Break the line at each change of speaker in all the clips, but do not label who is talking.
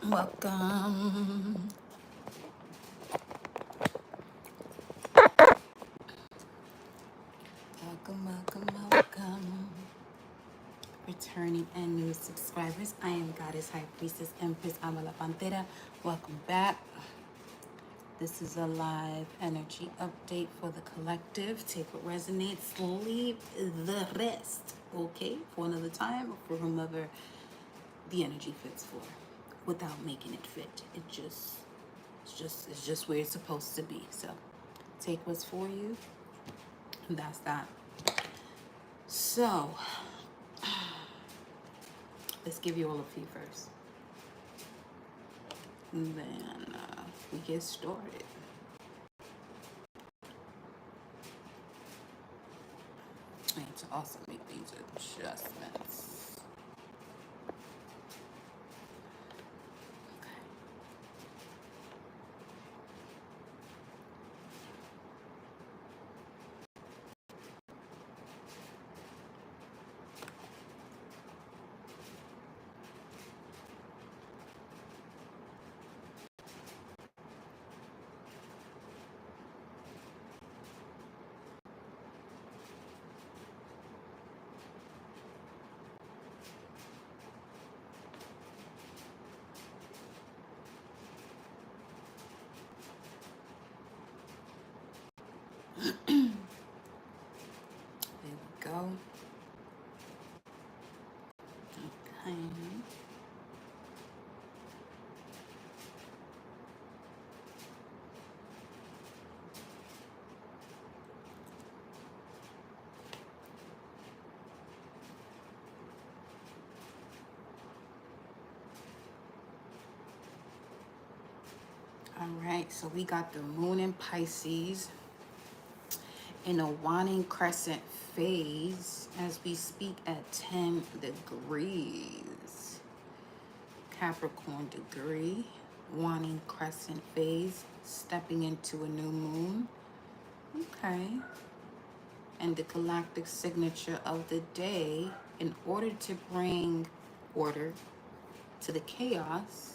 Welcome. Welcome. Returning and new subscribers. I am Goddess High Priestess Empress Alba La Panthera. Welcome back. This is a live energy update for the collective. Take what resonates, leave the rest. Okay? For another time or for whomever the energy fits for, without making it fit. It's just where it's supposed to be. So take what's for you. And that's that. So let's give you all a few first. And then we get started. I need to also make these adjustments. There we go. Okay. All right, so we got the moon in Pisces in a waning crescent phase as we speak at 10 degrees. Capricorn degree, waning crescent phase, stepping into a new moon. Okay. And the galactic signature of the day, in order to bring order to the chaos,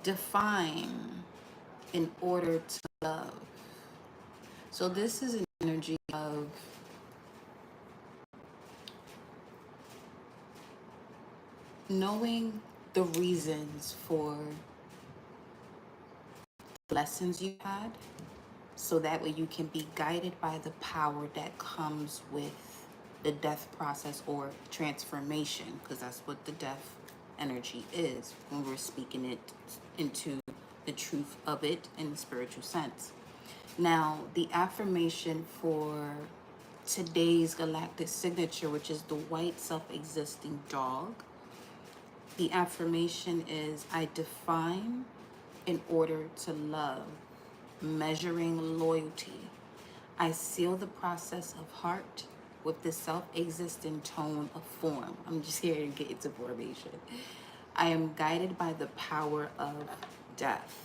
define in order to love. So this is an energy of knowing the reasons for the lessons you had, so that way you can be guided by the power that comes with the death process or transformation, because that's what the death energy is when we're speaking it into the truth of it in the spiritual sense. Now, the affirmation for today's galactic signature, which is the white self-existing dog, the affirmation is, I define in order to love, measuring loyalty. I seal the process of heart with the self-existing tone of form. I'm just here to get into formation. I am guided by the power of death.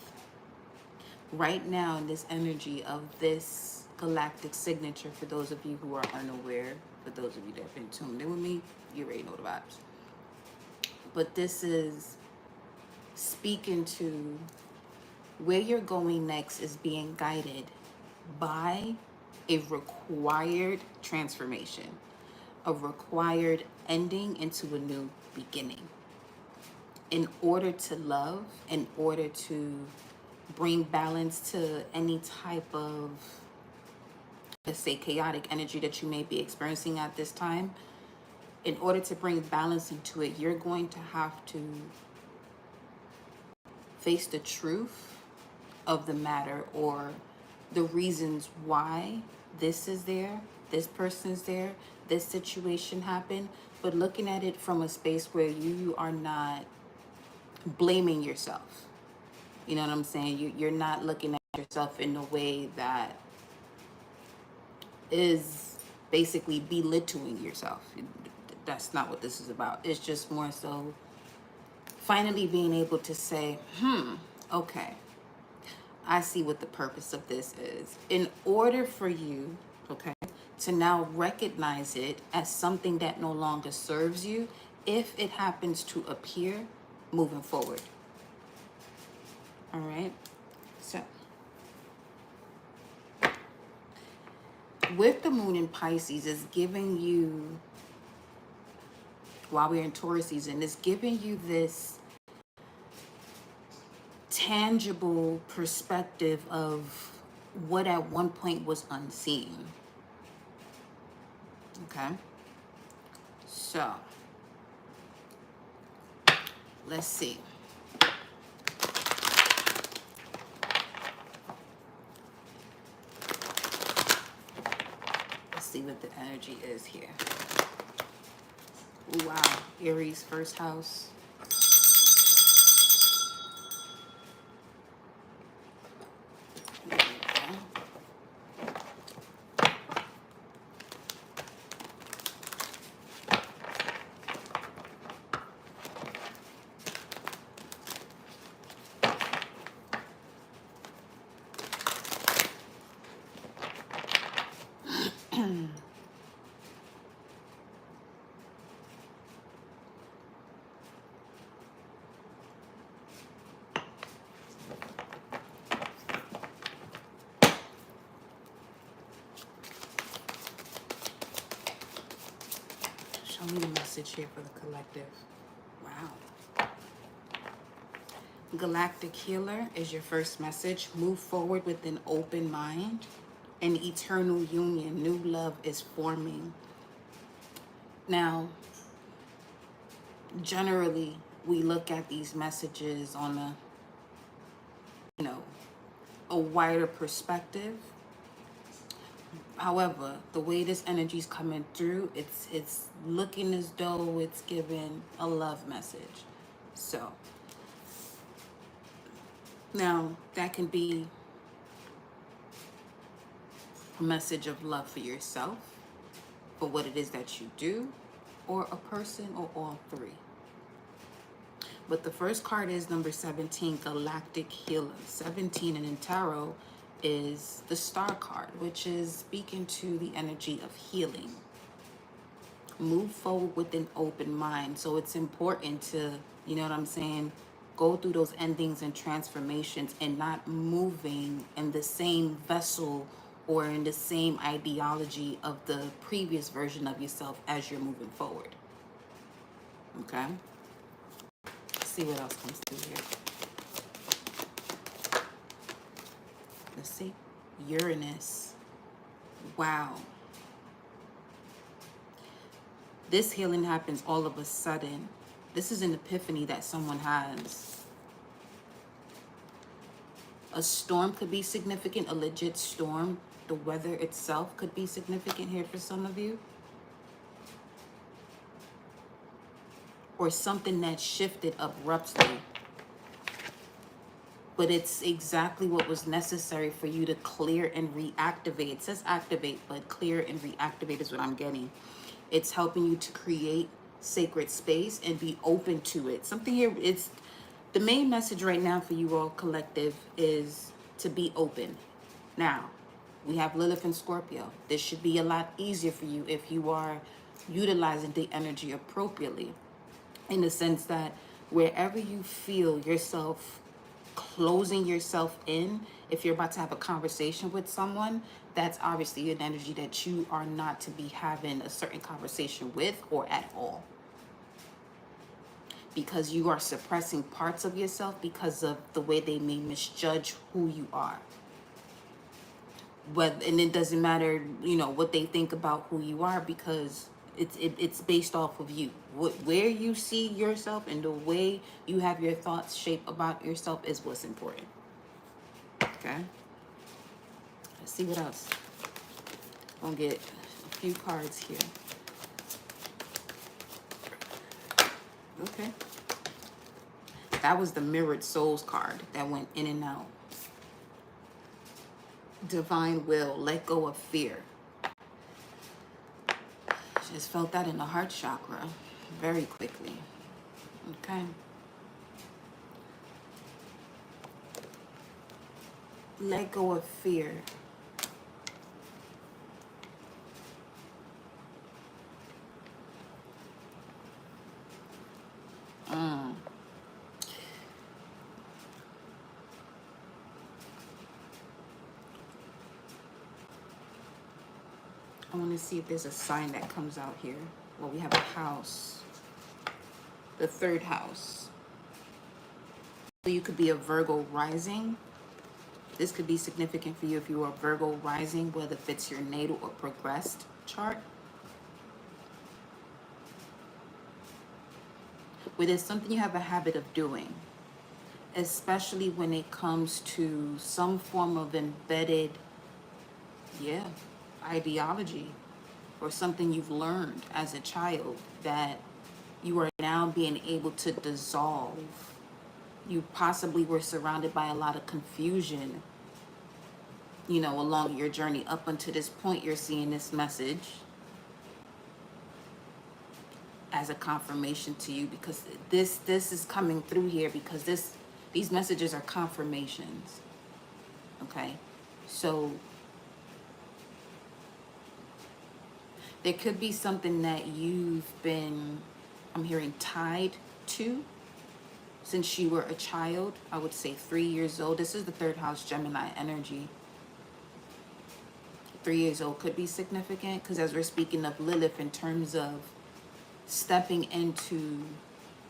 Right now, in this energy of this galactic signature, for those of you who are unaware, for those of you that have been tuned in with me, you already know the vibes. But this is speaking to where you're going next is being guided by a required transformation, a required ending into a new beginning. In order to love, in order to bring balance to any type of, let's say, chaotic energy that you may be experiencing at this time, in order to bring balance into it, you're going to have to face the truth of the matter, or the reasons why this is there, this person's there, this situation happened, but looking at it from a space where you are not blaming yourself. You know what I'm saying? You're not looking at yourself in a way that is basically belittling yourself. That's not what this is about. It's just more so finally being able to say, okay, I see what the purpose of this is. In order for you, okay, to now recognize it as something that no longer serves you, if it happens to appear moving forward. All right. So with the moon in Pisces, it's giving you, while we're in Taurus season, it's giving you this tangible perspective of what at one point was unseen. Okay. So let's see. Let's see what the energy is here. Ooh, wow. Aries, first house. There we go. Show me the message here for the collective. Wow. Galactic Healer is your first message. Move forward with an open mind. An eternal union. New love is forming. Now, generally, we look at these messages on a, a wider perspective. However, the way this energy is coming through, it's looking as though it's giving a love message. So now that can be a message of love for yourself, for what it is that you do, or a person, or all three. But the first card is number 17, Galactic Healer. 17 in tarot is the Star card, which is speaking to the energy of healing. Move forward with an open mind. So it's important to, you know what I'm saying, go through those endings and transformations and not moving in the same vessel or in the same ideology of the previous version of yourself as you're moving forward. Okay? Let's see what else comes through here. Let's see. Uranus. Wow. This healing happens all of a sudden. This is an epiphany that someone has. A storm could be significant, a legit storm. The weather itself could be significant here for some of you. Or something that shifted abruptly. But it's exactly what was necessary for you to clear and reactivate. It says activate, but clear and reactivate is what I'm getting. It's helping you to create sacred space and be open to it. Something here, it's the main message right now for you all collective is to be open. Now, we have Lilith and Scorpio. This should be a lot easier for you if you are utilizing the energy appropriately. In the sense that wherever you feel yourself closing yourself in, if you're about to have a conversation with someone, that's obviously an energy that you are not to be having a certain conversation with or at all. Because you are suppressing parts of yourself because of the way they may misjudge who you are. And it doesn't matter, what they think about who you are, because it's based off of you. Where you see yourself and the way you have your thoughts shape about yourself is what's important. Okay? Let's see what else. I'm gonna get a few cards here. Okay. That was the Mirrored Souls card that went in and out. Divine Will, let go of fear. Just felt that in the heart chakra very quickly. Okay. Let go of fear. want to see if there's a sign that comes out here. Well, we have a house, the third house. So you could be a Virgo rising. This could be significant for you if you are Virgo rising, whether it fits your natal or progressed chart. Where there's something you have a habit of doing, especially when it comes to some form of embedded, ideology, or something you've learned as a child that you are now being able to dissolve. You possibly were surrounded by a lot of confusion, you know, along your journey up until this point. You're seeing this message as a confirmation to you, because this is coming through here, because these messages are confirmations. Okay, so there could be something that you've been, I'm hearing, tied to since you were a child. I would say 3 years old. This is the third house Gemini energy. 3 years old could be significant, because as we're speaking of Lilith in terms of stepping into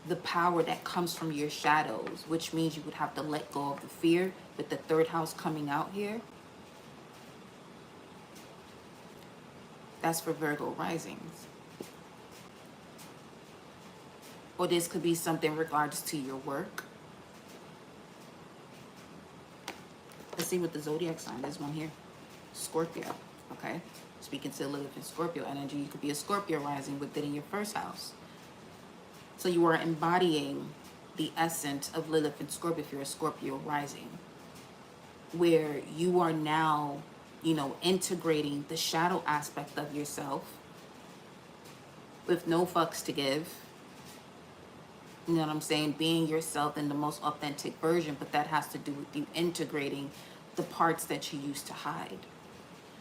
the power that comes from your shadows, which means you would have to let go of the fear, with the third house coming out here. That's for Virgo risings. Or this could be something in regards to your work. Let's see what the zodiac sign is. One here, Scorpio. Okay, speaking to Lilith in Scorpio energy, you could be a Scorpio rising with it in your first house. So you are embodying the essence of Lilith in Scorpio if you're a Scorpio rising, where you are now, you know, integrating the shadow aspect of yourself with no fucks to give. You know what I'm saying? Being yourself in the most authentic version, but that has to do with you integrating the parts that you used to hide.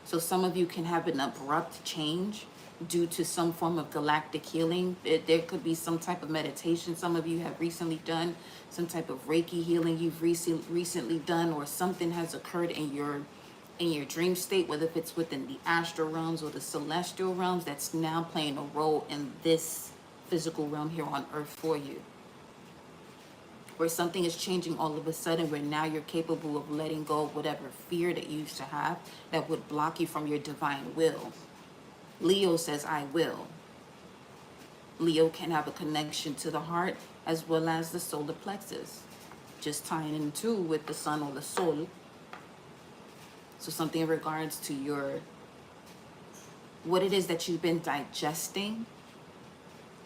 So some of you can have an abrupt change due to some form of galactic healing. There could be some type of meditation some of you have recently done, some type of Reiki healing you've recently done, or something has occurred in your dream state, whether if it's within the astral realms or the celestial realms, that's now playing a role in this physical realm here on earth for you. Where something is changing all of a sudden, where now you're capable of letting go of whatever fear that you used to have that would block you from your divine will. Leo says, I will. Leo can have a connection to the heart as well as the solar plexus, just tying in too with the sun or the soul. So something in regards to your, what it is that you've been digesting,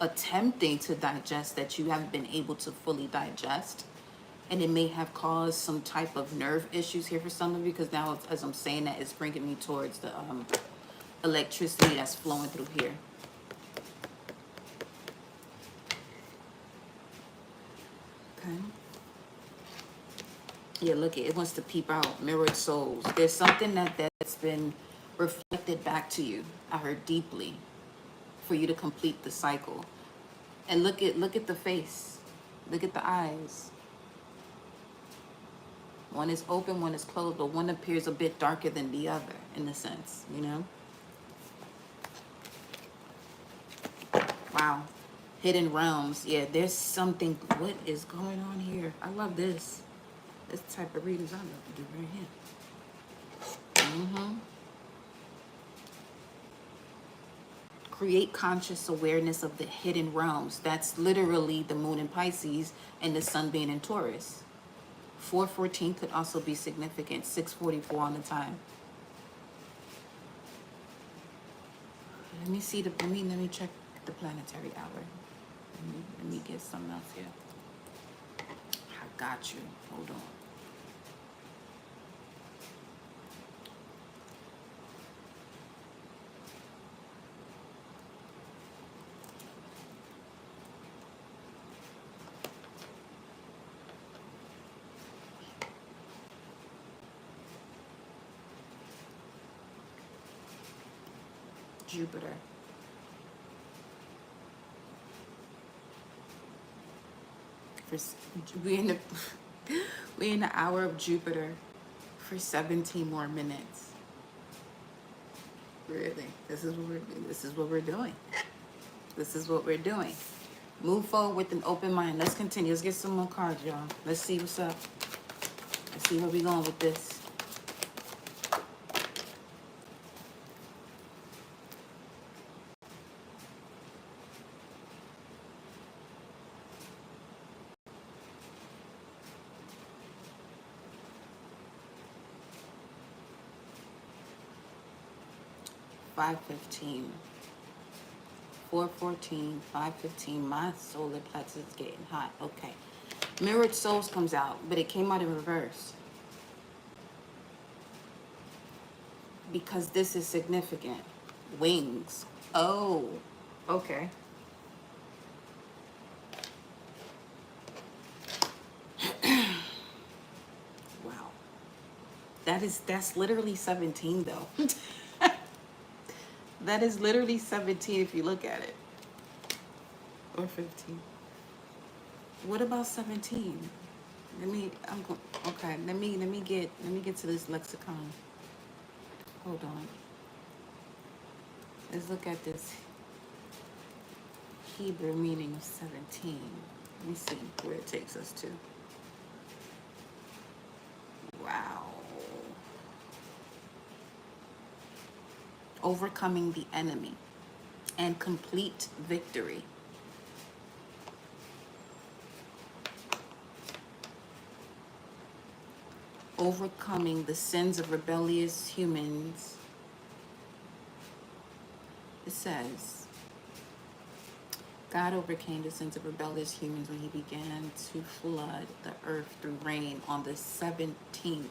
attempting to digest, that you haven't been able to fully digest. And it may have caused some type of nerve issues here for some of you, because now as I'm saying that, it's bringing me towards the electricity that's flowing through here. Okay. Yeah, look, it wants to peep out. Mirrored souls. There's something that's been reflected back to you, I heard, deeply, for you to complete the cycle. And look at the face. Look at the eyes. One is open, one is closed, but one appears a bit darker than the other, in a sense, you know? Wow. Hidden realms. Yeah, there's something. What is going on here? I love this. This type of readings I love to do right here. Create conscious awareness of the hidden realms. That's literally the moon in Pisces and the sun being in Taurus. 4:14 could also be significant. 6:44 on the time. Let me see let me check the planetary hour. Let me get something else here. I got you. Hold on. Jupiter. We're in the hour of Jupiter for 17 more minutes. Really, this is what we're doing. This is what we're doing. Move forward with an open mind. Let's continue. Let's get some more cards, y'all. Let's see what's up. Let's see where we going with this. $5.15. 4:14, 5:15. My solar plexus is getting hot. Okay. Mirrored Souls comes out, but it came out in reverse. Because this is significant. Wings. Oh. Okay. Wow. That's literally 17 though. That is literally 17 if you look at it. Or 15. What about 17? Okay, let me get to this lexicon. Hold on. Let's look at this Hebrew meaning of 17. Let me see where it takes us to. Wow. Overcoming the enemy and complete victory. Overcoming the sins of rebellious humans. It says, God overcame the sins of rebellious humans when he began to flood the earth through rain on the 17th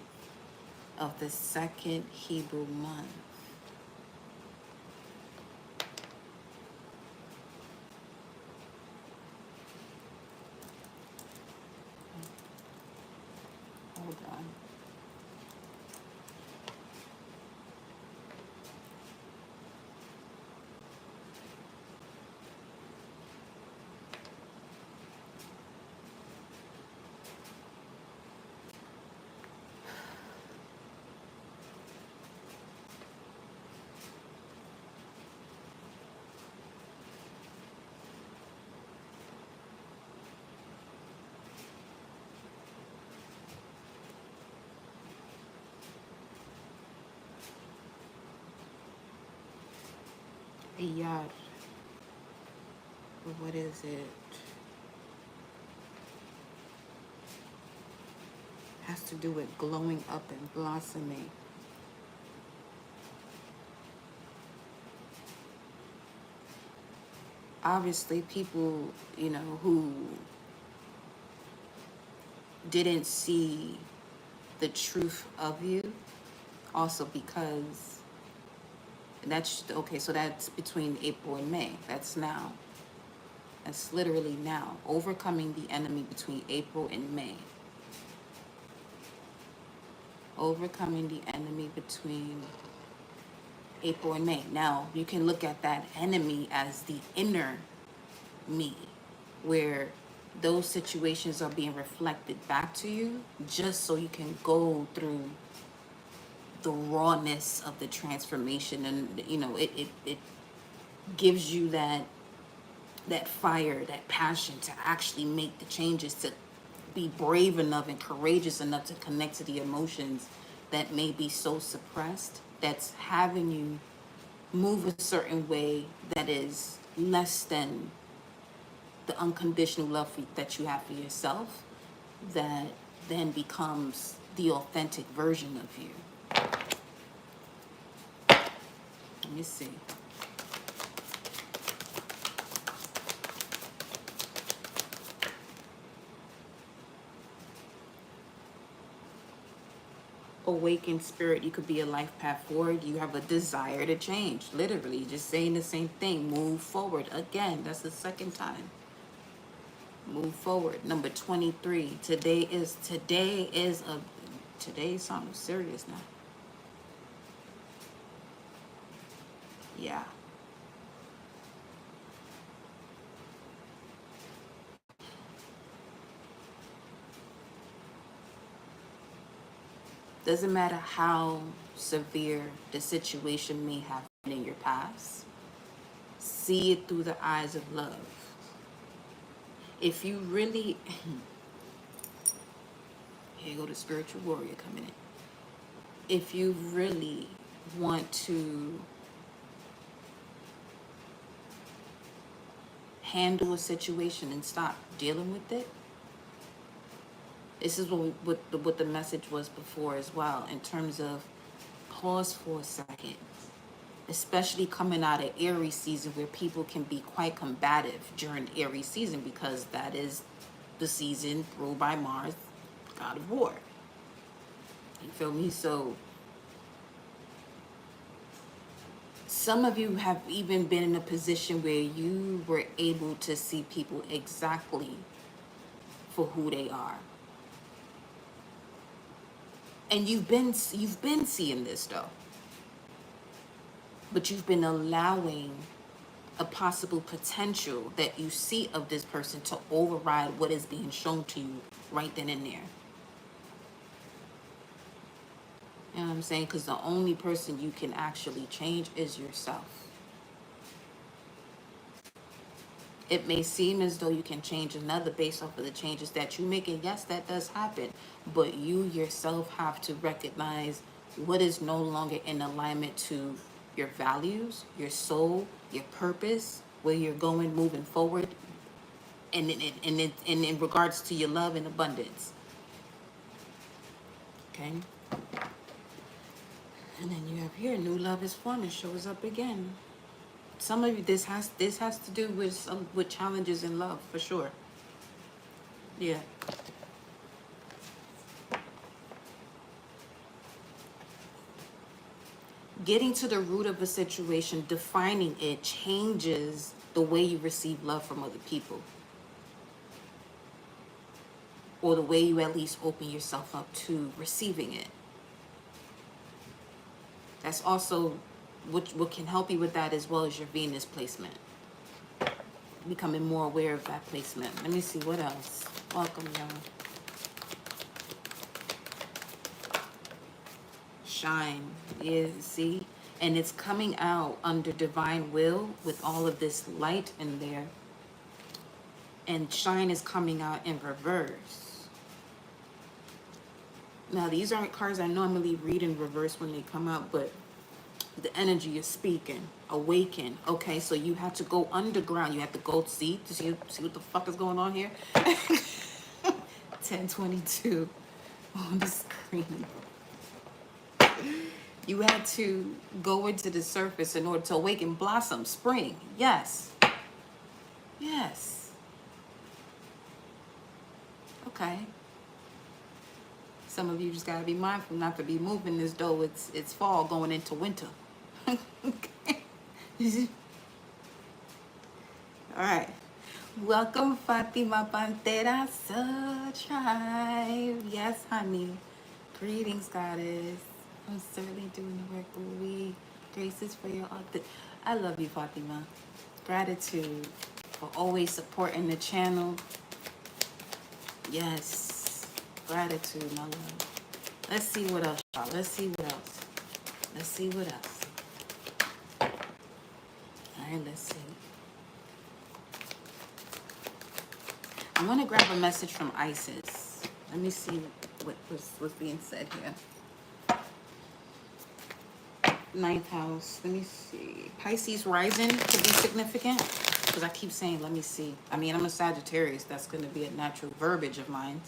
of the second Hebrew month. Hold on. Iyar. What is it? Has to do with glowing up and blossoming. Obviously, people, who didn't see the truth of you, also because that's okay. So that's between April and May. That's now. That's literally now. Overcoming the enemy between April and May. Overcoming the enemy between April and May. Now, you can look at that enemy as the inner me, where those situations are being reflected back to you just so you can go through the rawness of the transformation. And, it gives you that fire, that passion to actually make the changes, to be brave enough and courageous enough to connect to the emotions that may be so suppressed, that's having you move a certain way that is less than the unconditional love that you have for yourself, that then becomes the authentic version of you. Let me see. Awakened spirit, you could be a life path forward. You have a desire to change. Literally, just saying the same thing. Move forward. Again, that's the second time. Move forward. Number 23. Today's something serious now. Yeah. Doesn't matter how severe the situation may have in your past. See it through the eyes of love. If you really, here go the spiritual warrior coming in. If you really want to handle a situation and stop dealing with it, this is what the message was before as well, in terms of pause for a second, especially coming out of Aries season, where people can be quite combative during Aries season, because that is the season ruled by Mars, god of war. You feel me? So some of you have even been in a position where you were able to see people exactly for who they are. And you've been seeing this though. But you've been allowing a possible potential that you see of this person to override what is being shown to you right then and there. You know what I'm saying? Because the only person you can actually change is yourself. It may seem as though you can change another based off of the changes that you make, and yes, that does happen. But you yourself have to recognize what is no longer in alignment to your values, your soul, your purpose, where you're going moving forward, and in regards to your love and abundance. Okay? And then you have here, new love is forming, shows up again. Some of you, this has to do with challenges in love, for sure. Yeah. Getting to the root of a situation, defining it, changes the way you receive love from other people. Or the way you at least open yourself up to receiving it. That's also what can help you with that, as well as your Venus placement. Becoming more aware of that placement. Let me see what else. Welcome, y'all. Shine. Yeah, see? And it's coming out under divine will with all of this light in there. And shine is coming out in reverse. Now, these aren't cards I normally read in reverse when they come out, but the energy is speaking. Awaken. Okay, so you have to go underground. You have to go see what the fuck is going on here. 1022 on the screen. You had to go into the surface in order to awaken, blossom, spring. Yes. Yes. Okay. Some of you just gotta be mindful not to be moving as though it's fall going into winter. Okay. All right. Welcome, Fatima Panthera, tribe. Yes, honey. Greetings, goddess. I'm certainly doing the work, Louis. Graces for your I love you, Fatima. Gratitude for always supporting the channel. Yes. Gratitude, my love. Let's see what else, y'all. Let's see what else. Let's see what else. All right, let's see. I want to grab a message from Isis. Let me see what's being said here. Ninth house. Let me see. Pisces rising could be significant, because I keep saying, let me see. I mean, I'm a Sagittarius. That's going to be a natural verbiage of mine.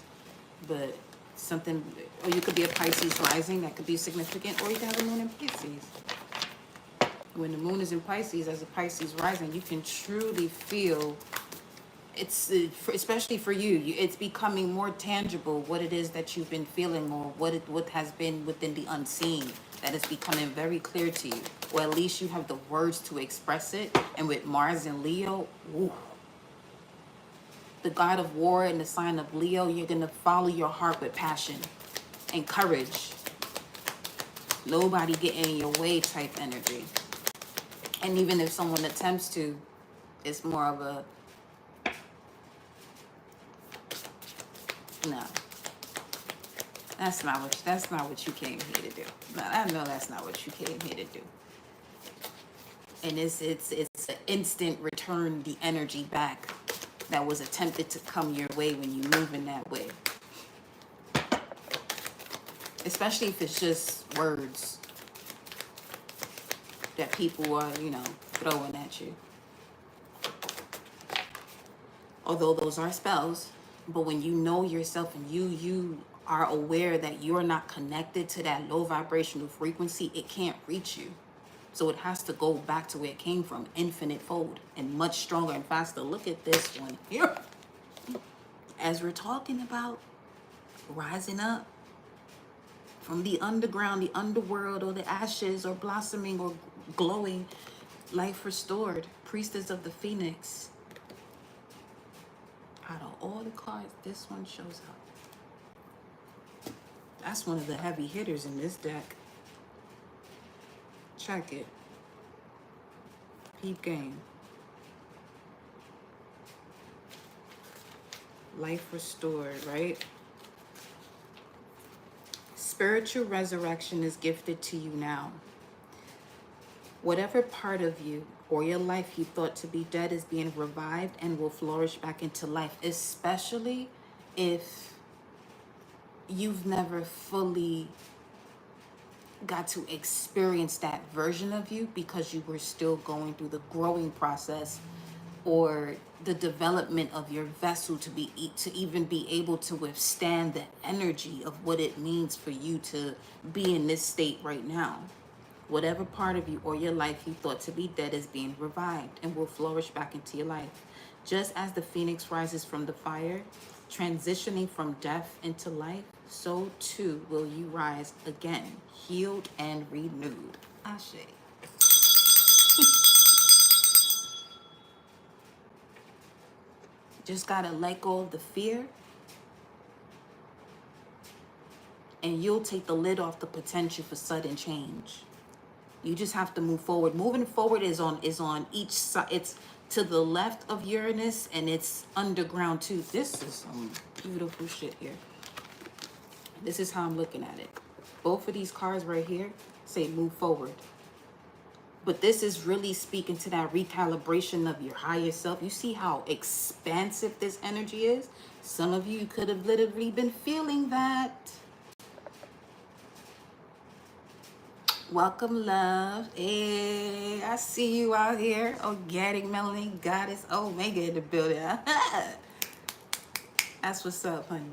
But something, or you could be a Pisces rising. That could be significant. Or you could have a moon in Pisces. When the moon is in Pisces, as a Pisces rising, you can truly feel, it's especially for you, it's becoming more tangible what it is that you've been feeling, or what has been within the unseen, that is becoming very clear to you, or at least you have the words to express it. And with Mars and Leo, ooh, the god of war and the sign of Leo, you're gonna follow your heart with passion and courage. Nobody getting in your way type energy. And even if someone attempts to, it's more of a no. That's not what you came here to do. No, I know that's not what you came here to do. And it's an instant return the energy back that was attempted to come your way when you move in that way. Especially if it's just words that people are, you know, throwing at you. Although those are spells, but when you know yourself and you are aware that you're not connected to that low vibrational frequency, it can't reach you. So it has to go back to where it came from, infinite fold, and much stronger and faster. Look at this one here. As we're talking about rising up from the underground, the underworld, or the ashes, or blossoming, or glowing, life restored, priestess of the phoenix. Out of all the cards, this one shows up. That's one of the heavy hitters in this deck. Check it. Peep game. Life restored, right? Spiritual resurrection is gifted to you now. Whatever part of you or your life you thought to be dead is being revived and will flourish back into life, especially if you've never fully got to experience that version of you because you were still going through the growing process or the development of your vessel to even be able to withstand the energy of what it means for you to be in this state right now. Whatever part of you or your life you thought to be dead is being revived and will flourish back into your life. Just as the phoenix rises from the fire, transitioning from death into life, so too will you rise again, healed and renewed. Ashe. Just gotta let go of the fear, and you'll take the lid off the potential for sudden change. You just have to move forward. Moving forward is on each side. It's to the left of Uranus, and it's underground too. This is some beautiful shit here. This is how I'm looking at it. Both of these cards right here say move forward. But this is really speaking to that recalibration of your higher self. You see how expansive this energy is? Some of you could have literally been feeling that. Welcome, love. Hey, I see you out here. Organic Melanin Goddess Omega in the building. That's what's up, honey.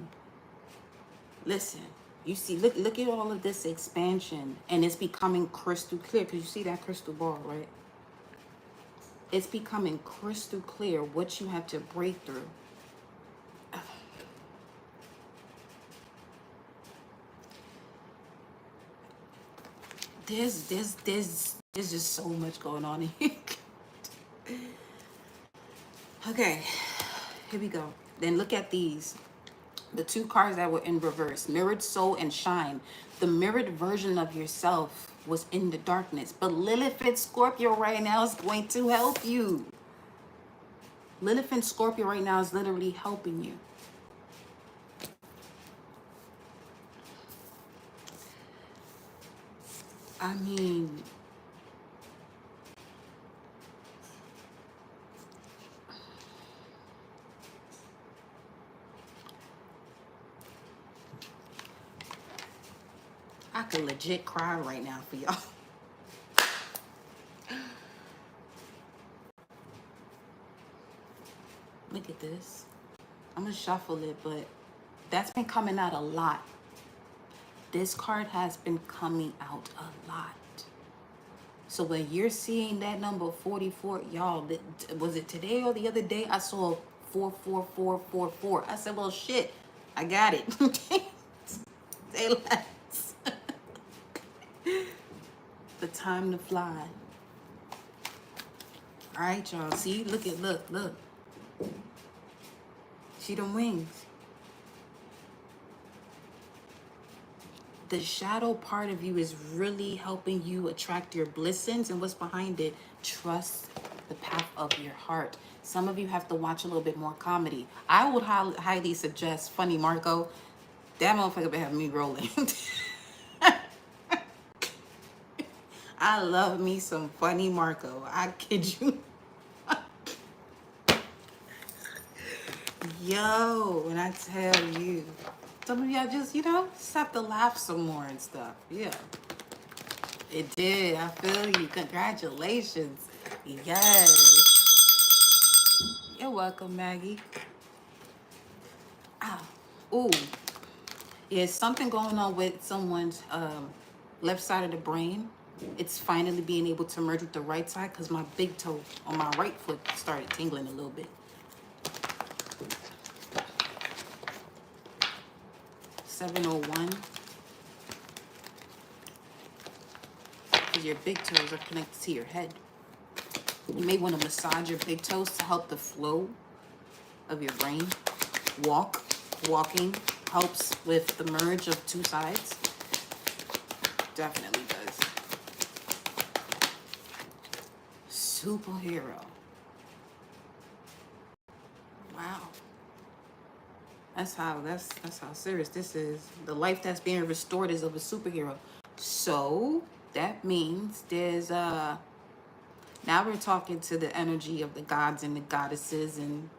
Listen, you see, look at all of this expansion, and it's becoming crystal clear, because you see that crystal ball, right? It's becoming crystal clear what you have to break through. There's just so much going on here. Okay, here we go. Then look at these. The two cards that were in reverse, Mirrored Soul and Shine. The mirrored version of yourself was in the darkness, but Lilith in Scorpio right now is going to help you. Lilith in Scorpio right now is literally helping you. I mean, I could legit cry right now for y'all. Look at this. I'm gonna shuffle it, but that's been coming out a lot. This card has been coming out a lot. So when you're seeing that number 44, y'all, was it today or the other day? I saw 44444. I said, well, shit, I got it. Say less. The time to fly. All right, y'all. See, look. See them wings. The shadow part of you is really helping you attract your blessings, and what's behind it, trust the path of your heart. Some of you have to watch a little bit more comedy. I would highly suggest Funny Marco. That motherfucker been having me rolling. I love me some funny Marco. I kid you. Yo, and I tell you, some of y'all just, just have to laugh some more and stuff. Yeah, it did. I feel you. Congratulations. Yes. You're welcome, Maggie. Ah, ooh. Yeah, something going on with someone's left side of the brain. It's finally being able to merge with the right side because my big toe on my right foot started tingling a little bit. 701. Because your big toes are connected to your head. You may want to massage your big toes to help the flow of your brain. Walking helps with the merge of two sides. Definitely does. Superhero. Wow. That's how serious this is. The life that's being restored is of a superhero. So that means there's now we're talking to the energy of the gods and the goddesses and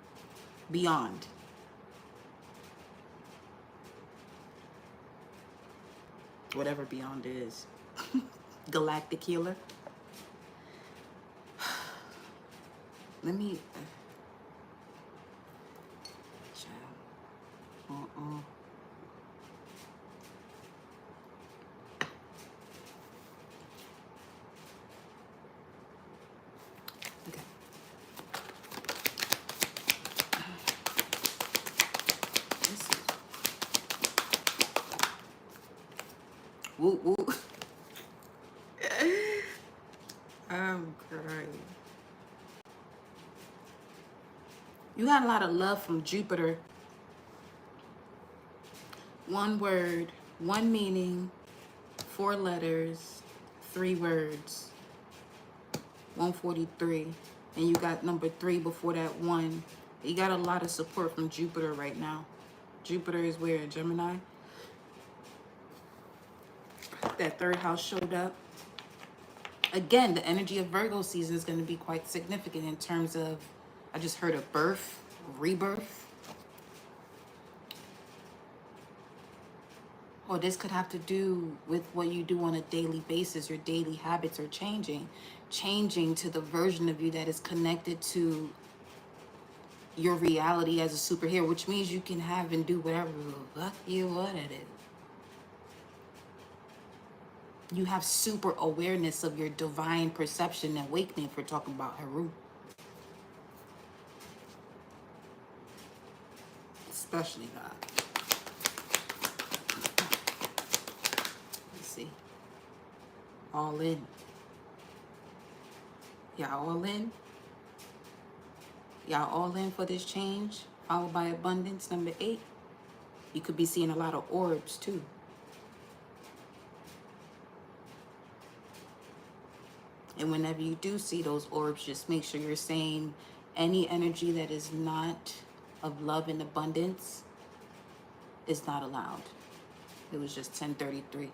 beyond. Whatever beyond is. Galactic healer. Let me Okay. This is woo woo. I'm crying. You got a lot of love from Jupiter. One word, one meaning, 4 letters, 3 words, 143. And you got number 3 before that 1. You got a lot of support from Jupiter right now. Jupiter is where? Gemini? That 3rd house showed up. Again, the energy of Virgo season is going to be quite significant in terms of, I just heard of birth, rebirth. Or this could have to do with what you do on a daily basis. Your daily habits are changing to the version of you that is connected to your reality as a superhero, which means you can have and do whatever the fuck you want to do. You have super awareness of your divine perception and awakening, if we're talking about Haru. Especially God. Let's see. All in. Y'all all in? Y'all all in for this change? Followed by abundance, number 8. You could be seeing a lot of orbs too. And whenever you do see those orbs, just make sure you're saying any energy that is not of love and abundance is not allowed. It was just 10:33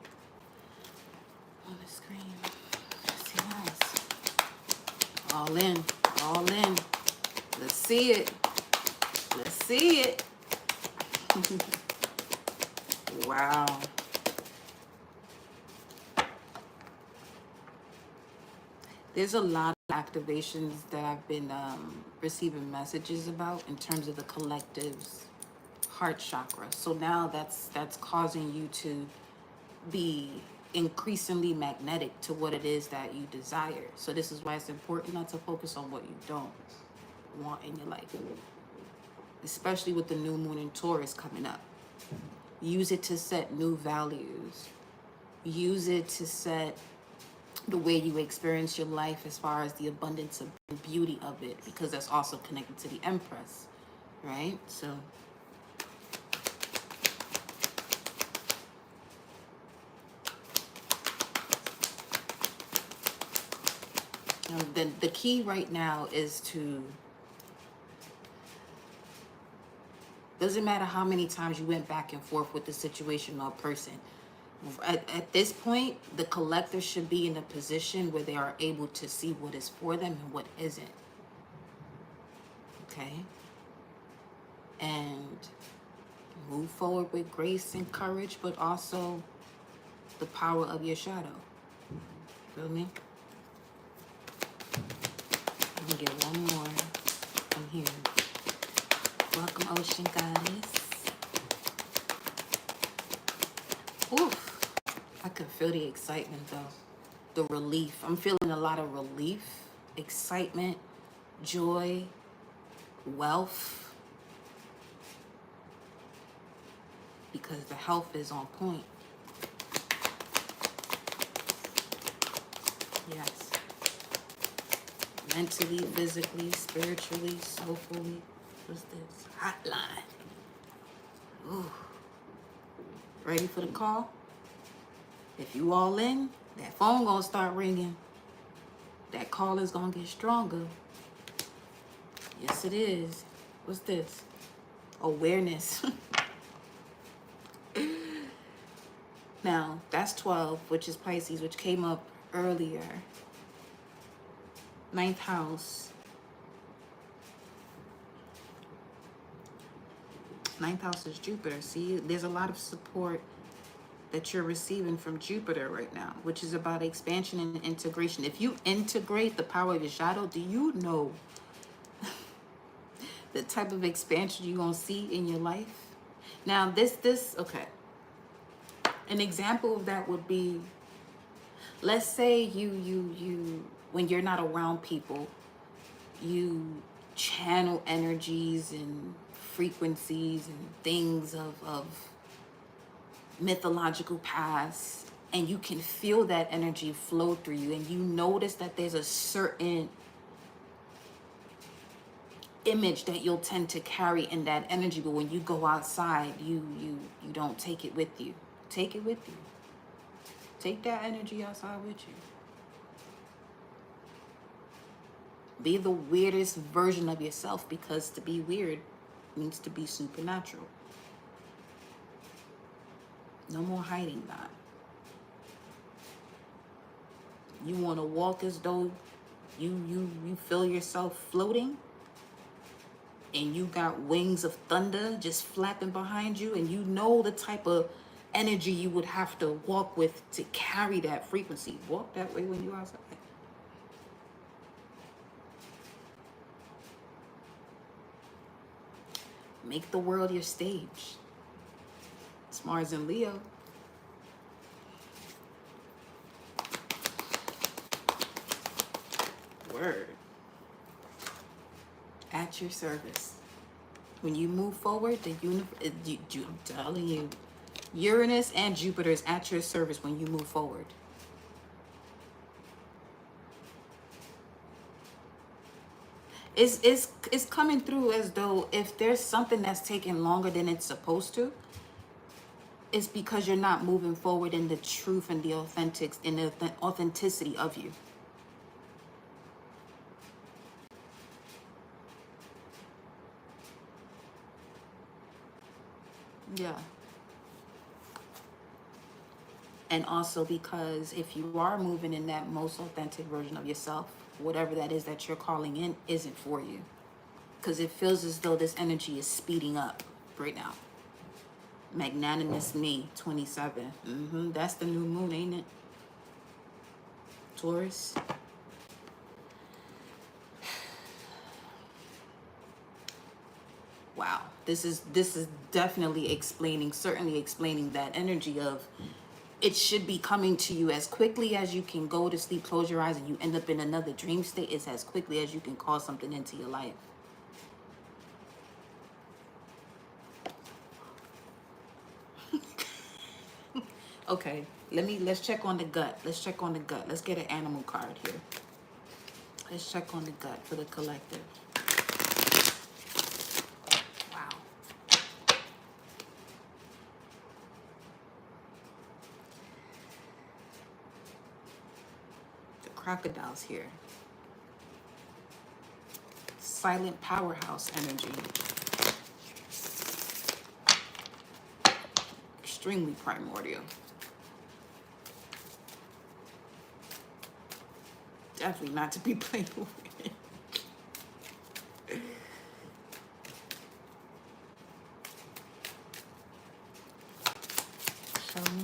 on the screen. Let's see what else. All in, all in. Let's see it. Let's see it. Wow. There's a lot of activations that I've been receiving messages about in terms of the collective's heart chakra. So now that's causing you to be increasingly magnetic to what it is that you desire. So this is why it's important not to focus on what you don't want in your life, especially with the new moon in Taurus coming up. Use it to set new values. Use it to set the way you experience your life as far as the abundance of the beauty of it, because that's also connected to the Empress, right? So the key right now is to, doesn't matter how many times you went back and forth with the situation or person, At this point, the collector should be in a position where they are able to see what is for them and what isn't. Okay? And move forward with grace and courage, but also the power of your shadow. Feel me? I'm gonna get one more from here. Welcome, Ocean Goddess. Oof. I can feel the excitement though. The relief. I'm feeling a lot of relief, excitement, joy, wealth. Because the health is on point. Yes. Mentally, physically, spiritually, soulfully. What's this? Hotline. Ooh. Ready for the call? If you all in, that phone gonna start ringing. That call is gonna get stronger. Yes, it is. What's this? Awareness. Now, that's 12, which is Pisces, which came up earlier. Ninth house. Ninth house is Jupiter. See, there's a lot of support that you're receiving from Jupiter right now, which is about expansion and integration. If you integrate the power of your shadow, do you know the type of expansion you're gonna see in your life? Now, okay. An example of that would be, let's say you when you're not around people, you channel energies and frequencies and things of mythological past, and you can feel that energy flow through you, and you notice that there's a certain image that you'll tend to carry in that energy, but when you go outside, you don't take it with you. Take it with you. Take that energy outside with you. Be the weirdest version of yourself, because to be weird means to be supernatural. No more hiding that. You want to walk as though you feel yourself floating, and you got wings of thunder just flapping behind you, and you know the type of energy you would have to walk with to carry that frequency. Walk that way when you're outside. Make the world your stage. It's Mars and Leo. Word. At your service. When you move forward, the universe, I'm telling you, Uranus and Jupiter is at your service when you move forward. It's coming through as though if there's something that's taking longer than it's supposed to, it's because you're not moving forward in the truth and the authenticity of you. Yeah. And also because if you are moving in that most authentic version of yourself, whatever that is that you're calling in isn't for you. Because it feels as though this energy is speeding up right now. Magnanimous me, 27. That's the new moon, ain't it? Taurus. Wow. This is definitely certainly explaining that energy of it should be coming to you as quickly as you can go to sleep, close your eyes, and you end up in another dream state. It's as quickly as you can call something into your life. Okay, let's check on the gut. Let's check on the gut. Let's get an animal card here. Let's check on the gut for the collective. Wow. The crocodile's here. Silent powerhouse energy. Extremely primordial. Definitely not to be played with. Show me.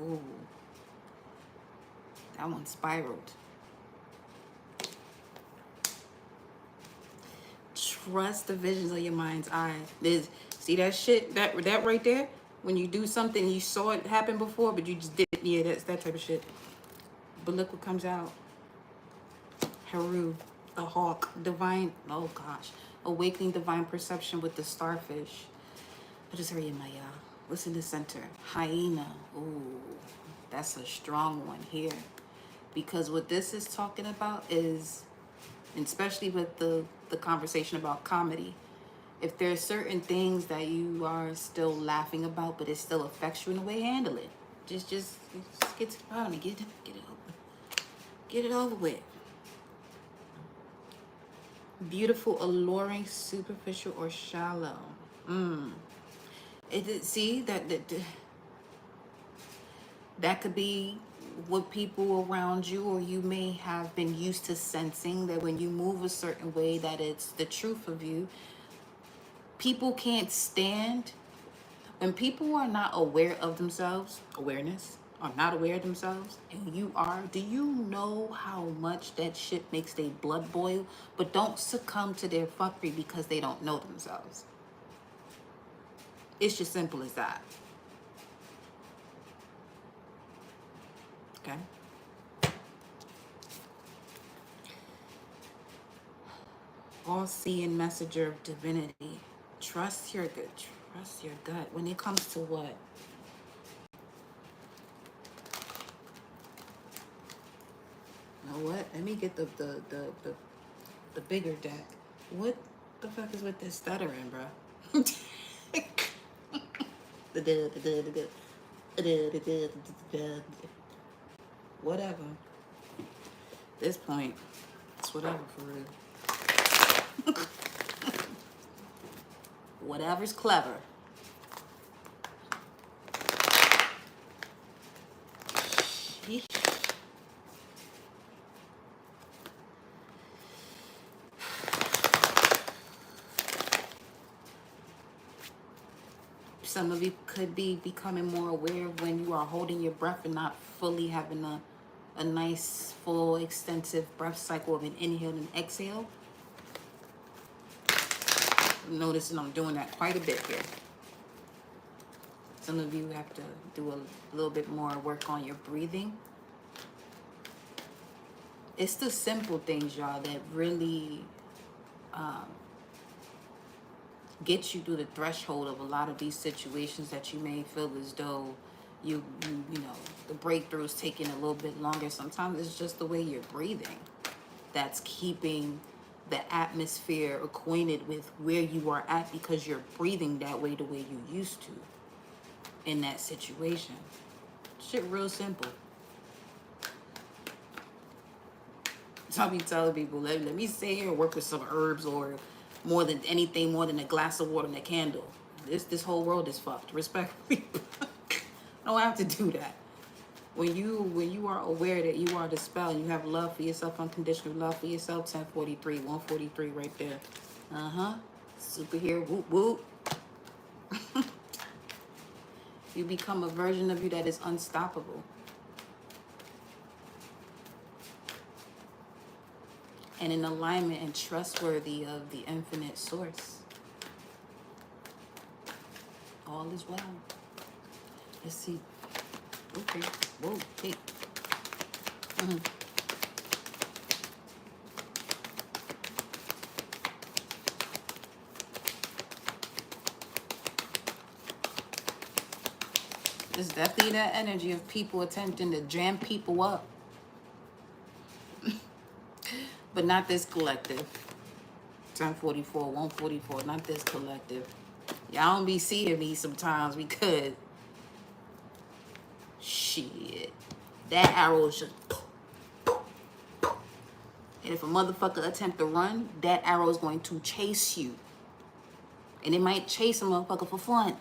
Ooh. That one spiraled. Trust the visions of your mind's eye. See that shit, that right there? When you do something, you saw it happen before, but you just didn't. Yeah, that's that type of shit. But look what comes out. Haru, the hawk, divine. Oh gosh, awakening divine perception with the starfish. I just heard you, Maya. What's in the center? Hyena. Ooh, that's a strong one here, because what this is talking about is, and especially with the conversation about comedy, if there's certain things that you are still laughing about, but it still affects you in a way, handle it. Just get to the bottom and get it over with. Beautiful, alluring, superficial, or shallow. See that could be what people around you or you may have been used to sensing, that when you move a certain way, that it's the truth of you. People can't stand when people are not aware of themselves, are not aware of themselves, and you are. Do you know how much that shit makes their blood boil? But don't succumb to their fuckery because they don't know themselves. It's just simple as that. Okay? All-seeing messenger of divinity. Trust your gut. When it comes to what? You know what? Let me get the bigger deck. What the fuck is with this stuttering, bro? Whatever. At this point, it's whatever for real. Whatever's clever. Some of you could be becoming more aware of when you are holding your breath and not fully having a nice, full, extensive breath cycle of an inhale and exhale. I'm noticing I'm doing that quite a bit here. Some of you have to do a little bit more work on your breathing. It's the simple things, y'all, that really get you through the threshold of a lot of these situations that you may feel as though you know, the breakthrough's taking a little bit longer. Sometimes it's just the way you're breathing that's keeping the atmosphere acquainted with where you are at, because you're breathing that way the way you used to in that situation. Shit real simple. So I'll be telling people, let me sit here and work with some herbs, or more than anything, more than a glass of water and a candle. This whole world is fucked. Respectfully. I don't have to do that. When you are aware that you are the spell, and you have love for yourself, unconditional love for yourself, 1043, 143 right there. Superhero, whoop whoop. You become a version of you that is unstoppable. And in alignment and trustworthy of the infinite source. All is well. Let's see. Okay. Whoa. Hey. It's definitely that energy of people attempting to jam people up. But not this collective. 1044, 144, not this collective. Y'all don't be seeing me sometimes because shit. That arrow is just, and if a motherfucker attempt to run, that arrow is going to chase you. And it might chase a motherfucker for fun.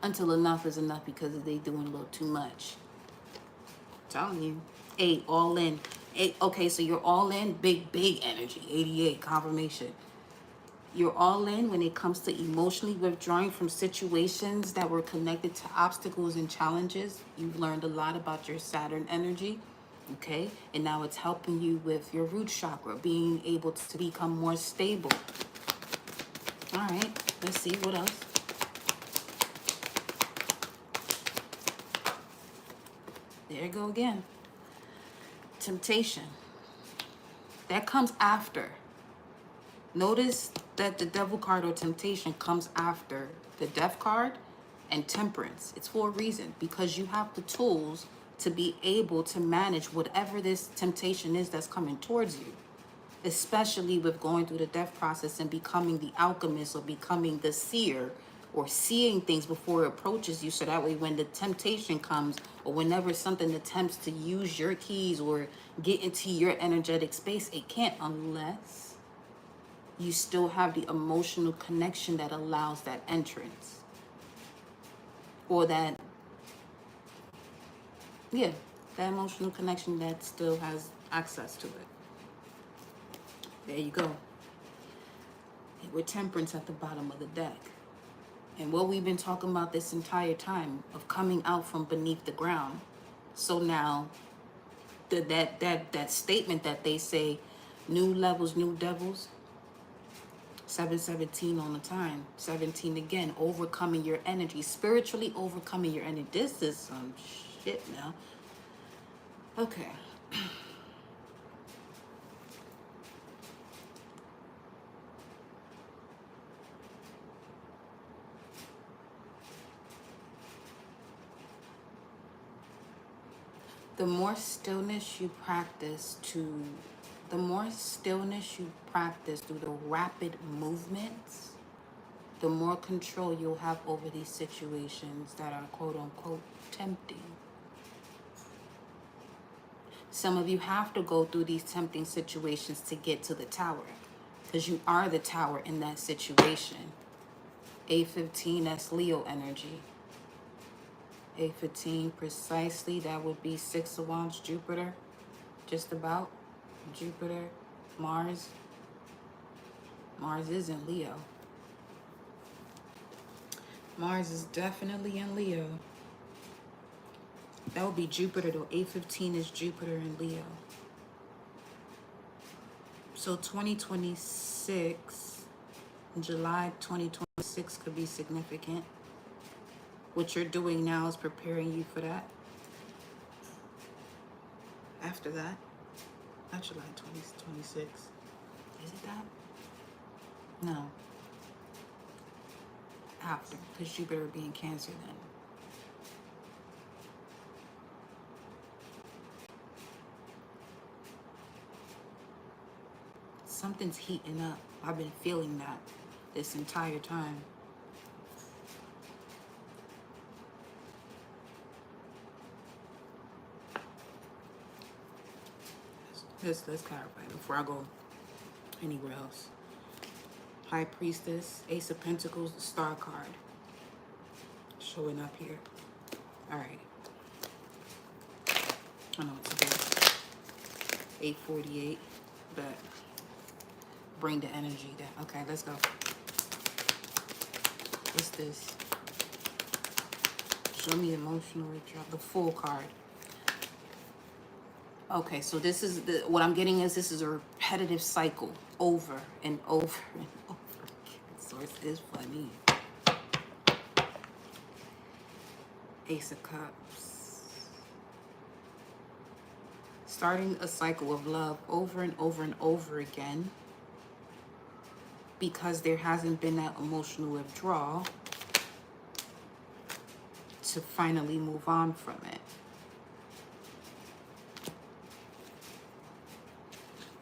until enough is enough because they doing a little too much. I'm telling you. 8, all in. 8, okay, so you're all in, big energy. 88, confirmation. You're all in when it comes to emotionally withdrawing from situations that were connected to obstacles and challenges. You've learned a lot about your Saturn energy, okay? And now it's helping you with your root chakra, being able to become more stable. All right, let's see what else. There you go again. Temptation. That comes after. Notice that the devil card or temptation comes after the death card and temperance. It's for a reason, because you have the tools to be able to manage whatever this temptation is that's coming towards you, especially with going through the death process and becoming the alchemist or becoming the seer or seeing things before it approaches you. So that way when the temptation comes or whenever something attempts to use your keys or get into your energetic space, it can't unless you still have the emotional connection that allows that entrance. Or that, yeah, that emotional connection that still has access to it. There you go. With temperance at the bottom of the deck. And what we've been talking about this entire time of coming out from beneath the ground. So now, that statement that they say, new levels, new devils, 717 on the time, 17 again, overcoming your energy, spiritually overcoming your energy. This is some shit now. Okay. The more stillness you practice through the rapid movements, the more control you'll have over these situations that are quote unquote tempting. Some of you have to go through these tempting situations to get to the tower, because you are the tower in that situation. A15, that's Leo energy. A15 precisely, that would be 6 of Wands, Jupiter, just about. Jupiter, Mars. Mars is in Leo. Mars is definitely in Leo. That would be Jupiter though. A15 is Jupiter in Leo. So 2026, July 2026 could be significant. What you're doing now is preparing you for that. After that, not July 2026. Is it that? No. After, because Jupiter being Cancer then. Something's heating up. I've been feeling that this entire time. Let's clarify before I go anywhere else. High Priestess, Ace of Pentacles, the Star card showing up here. All right. I know it's about 8:48, but bring the energy down. Okay, let's go. What's this? Show me emotional withdrawal. The Fool card. Okay, so this is what I'm getting is this is a repetitive cycle over and over and over again. Source is funny. Ace of Cups. Starting a cycle of love over and over and over again because there hasn't been that emotional withdrawal to finally move on from it.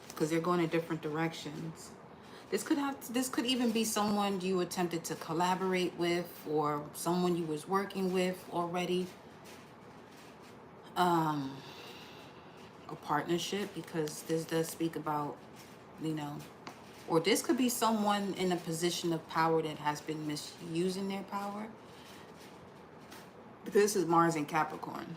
Because they're going in different directions. This could even be someone you attempted to collaborate with or someone you was working with already. A partnership, because this does speak about, you know, or this could be someone in a position of power that has been misusing their power. This is Mars in Capricorn.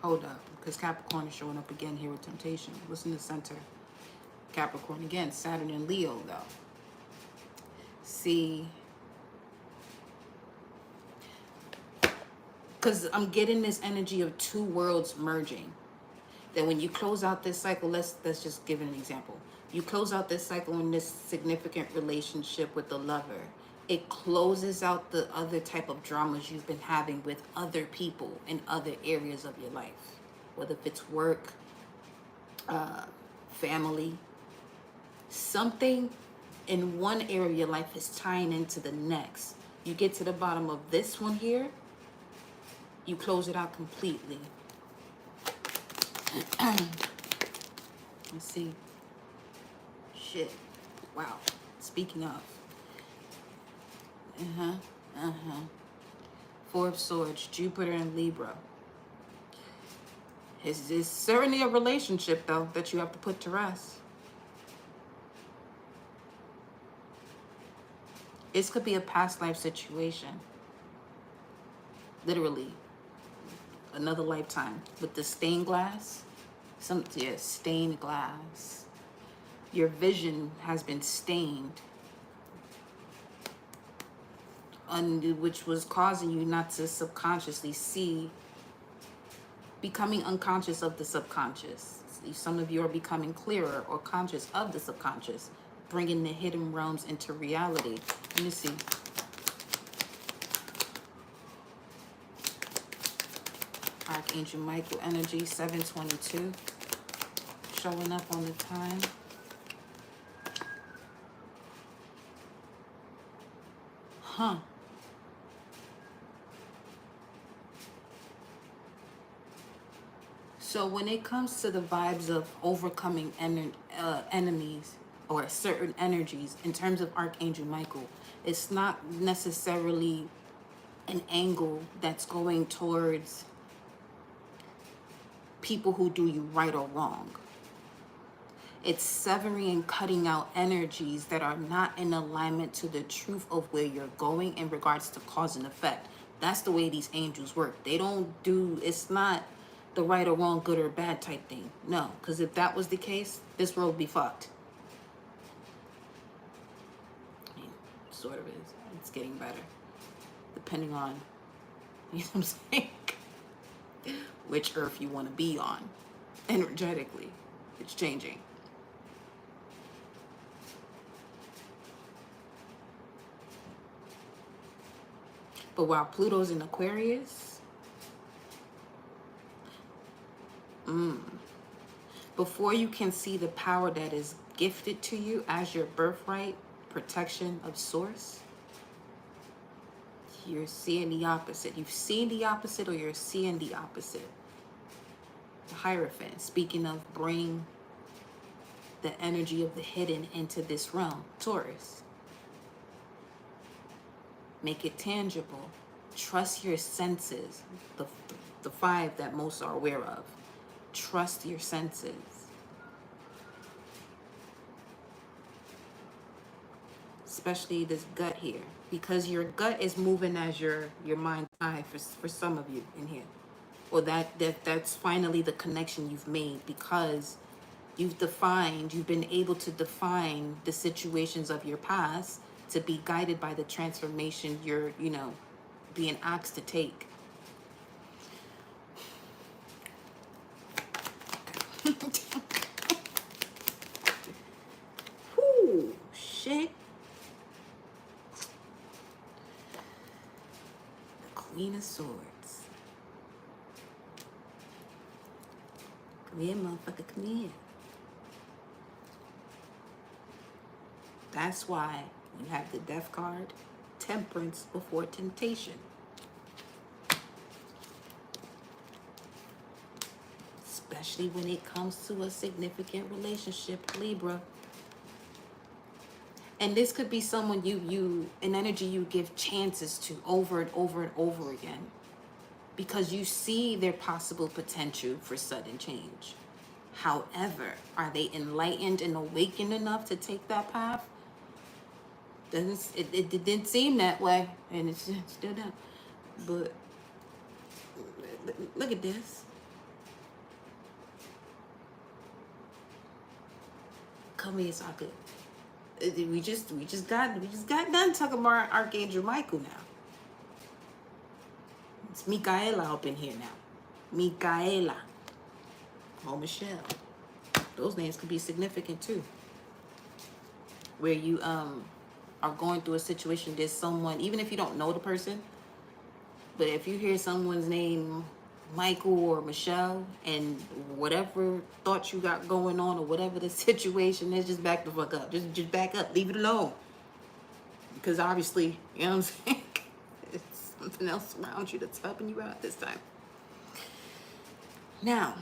Hold up, because Capricorn is showing up again here with temptation. Listen to center. Capricorn again, Saturn and Leo though. See, because I'm getting this energy of two worlds merging. That when you close out this cycle, let's just give an example. You close out this cycle in this significant relationship with the lover. It closes out the other type of dramas you've been having with other people in other areas of your life. Whether if it's work, family, something in one area of your life is tying into the next. You get to the bottom of this one here, you close it out completely. Let's see. Shit. Wow. Speaking of. Four of Swords, Jupiter and Libra. It's certainly a relationship, though, that you have to put to rest. This could be a past life situation. Literally. Another lifetime. With the stained glass. Stained glass. Your vision has been stained. Which was causing you not to subconsciously see. Becoming unconscious of the subconscious. Some of you are becoming clearer or conscious of the subconscious. Bringing the hidden realms into reality. Let me see. Archangel Michael energy, 722. Showing up on the time. Huh. So when it comes to the vibes of overcoming enemies or certain energies, in terms of Archangel Michael, it's not necessarily an angle that's going towards people who do you right or wrong. It's severing and cutting out energies that are not in alignment to the truth of where you're going in regards to cause and effect. That's the way these angels work. They don't do, it's not the right or wrong, good or bad type thing. No, because if that was the case, this world would be fucked. I mean, sort of is. It's getting better. Depending on, you know what I'm saying? Which earth you want to be on. Energetically, it's changing. But while Pluto's in Aquarius, before you can see the power that is gifted to you as your birthright, protection of source, you're seeing the opposite. You've seen the opposite or you're seeing the opposite. The Hierophant, speaking of bring the energy of the hidden into this realm. Taurus. Make it tangible. Trust your senses. The five that most are aware of. Trust your senses. Especially this gut here. Because your gut is moving as your mind's eye for some of you in here. Or that's finally the connection you've made because you've been able to define the situations of your past to be guided by the transformation you're, being asked to take. Whoo, shit. The Queen of Swords. Come here, motherfucker, come here. That's why you have the Death card, Temperance before Temptation. Especially when it comes to a significant relationship, Libra. And this could be someone an energy you give chances to over and over and over again. Because you see their possible potential for sudden change. However, are they enlightened and awakened enough to take that path? It didn't seem that way, and it's still down. But look at this. Come here, so I could. We just got done talking about Archangel Michael now. It's Michaela up in here now. Michaela. Or Michelle. Those names could be significant too. Where you are going through a situation, there's someone, even if you don't know the person, but if you hear someone's name Michael or Michelle, and whatever thoughts you got going on or whatever the situation is, just back the fuck up. Just back up. Leave it alone. Because obviously, you know what I'm saying? It's something else around you that's helping you out this time. Now,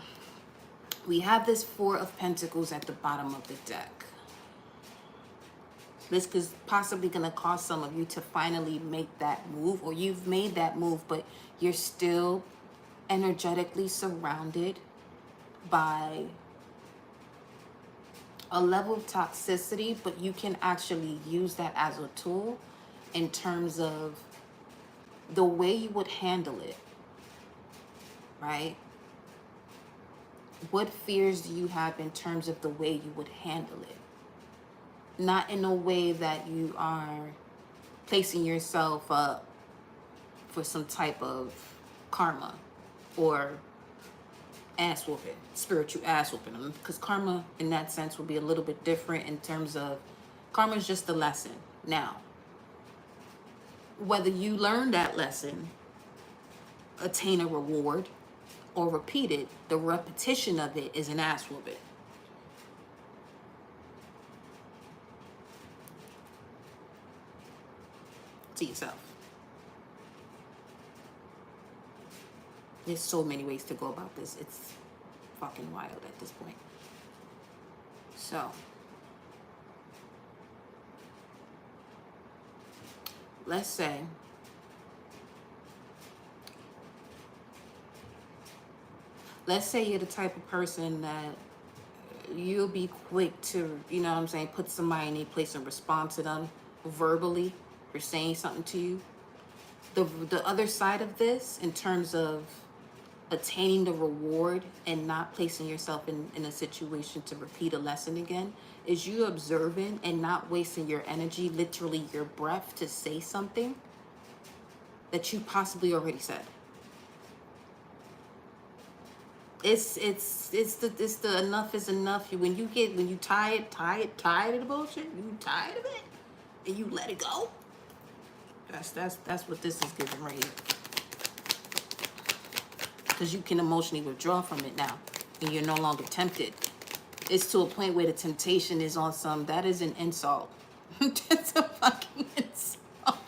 we have this Four of Pentacles at the bottom of the deck. This is possibly going to cause some of you to finally make that move, or you've made that move, but you're still energetically surrounded by a level of toxicity, but you can actually use that as a tool in terms of the way you would handle it, right? What fears do you have in terms of the way you would handle it? Not in a way that you are placing yourself up for some type of karma or ass whooping, spiritual ass whooping. Because karma in that sense will be a little bit different in terms of karma is just a lesson. Now, whether you learn that lesson, attain a reward, or repeat it, the repetition of it is an ass whooping. To yourself. There's so many ways to go about this. It's fucking wild at this point. So, let's say you're the type of person that you'll be quick to, you know what I'm saying, put somebody in a place and respond to them verbally for saying something to you. The other side of this, in terms of attaining the reward and not placing yourself in a situation to repeat a lesson again, is you observing and not wasting your energy, literally your breath, to say something that you possibly already said. It's the enough is enough. When you tired of the bullshit, you tired of it, and you let it go. That's what this is giving right here. Because you can emotionally withdraw from it now, and you're no longer tempted. It's to a point where the temptation is on some, that is an insult. That's a fucking insult.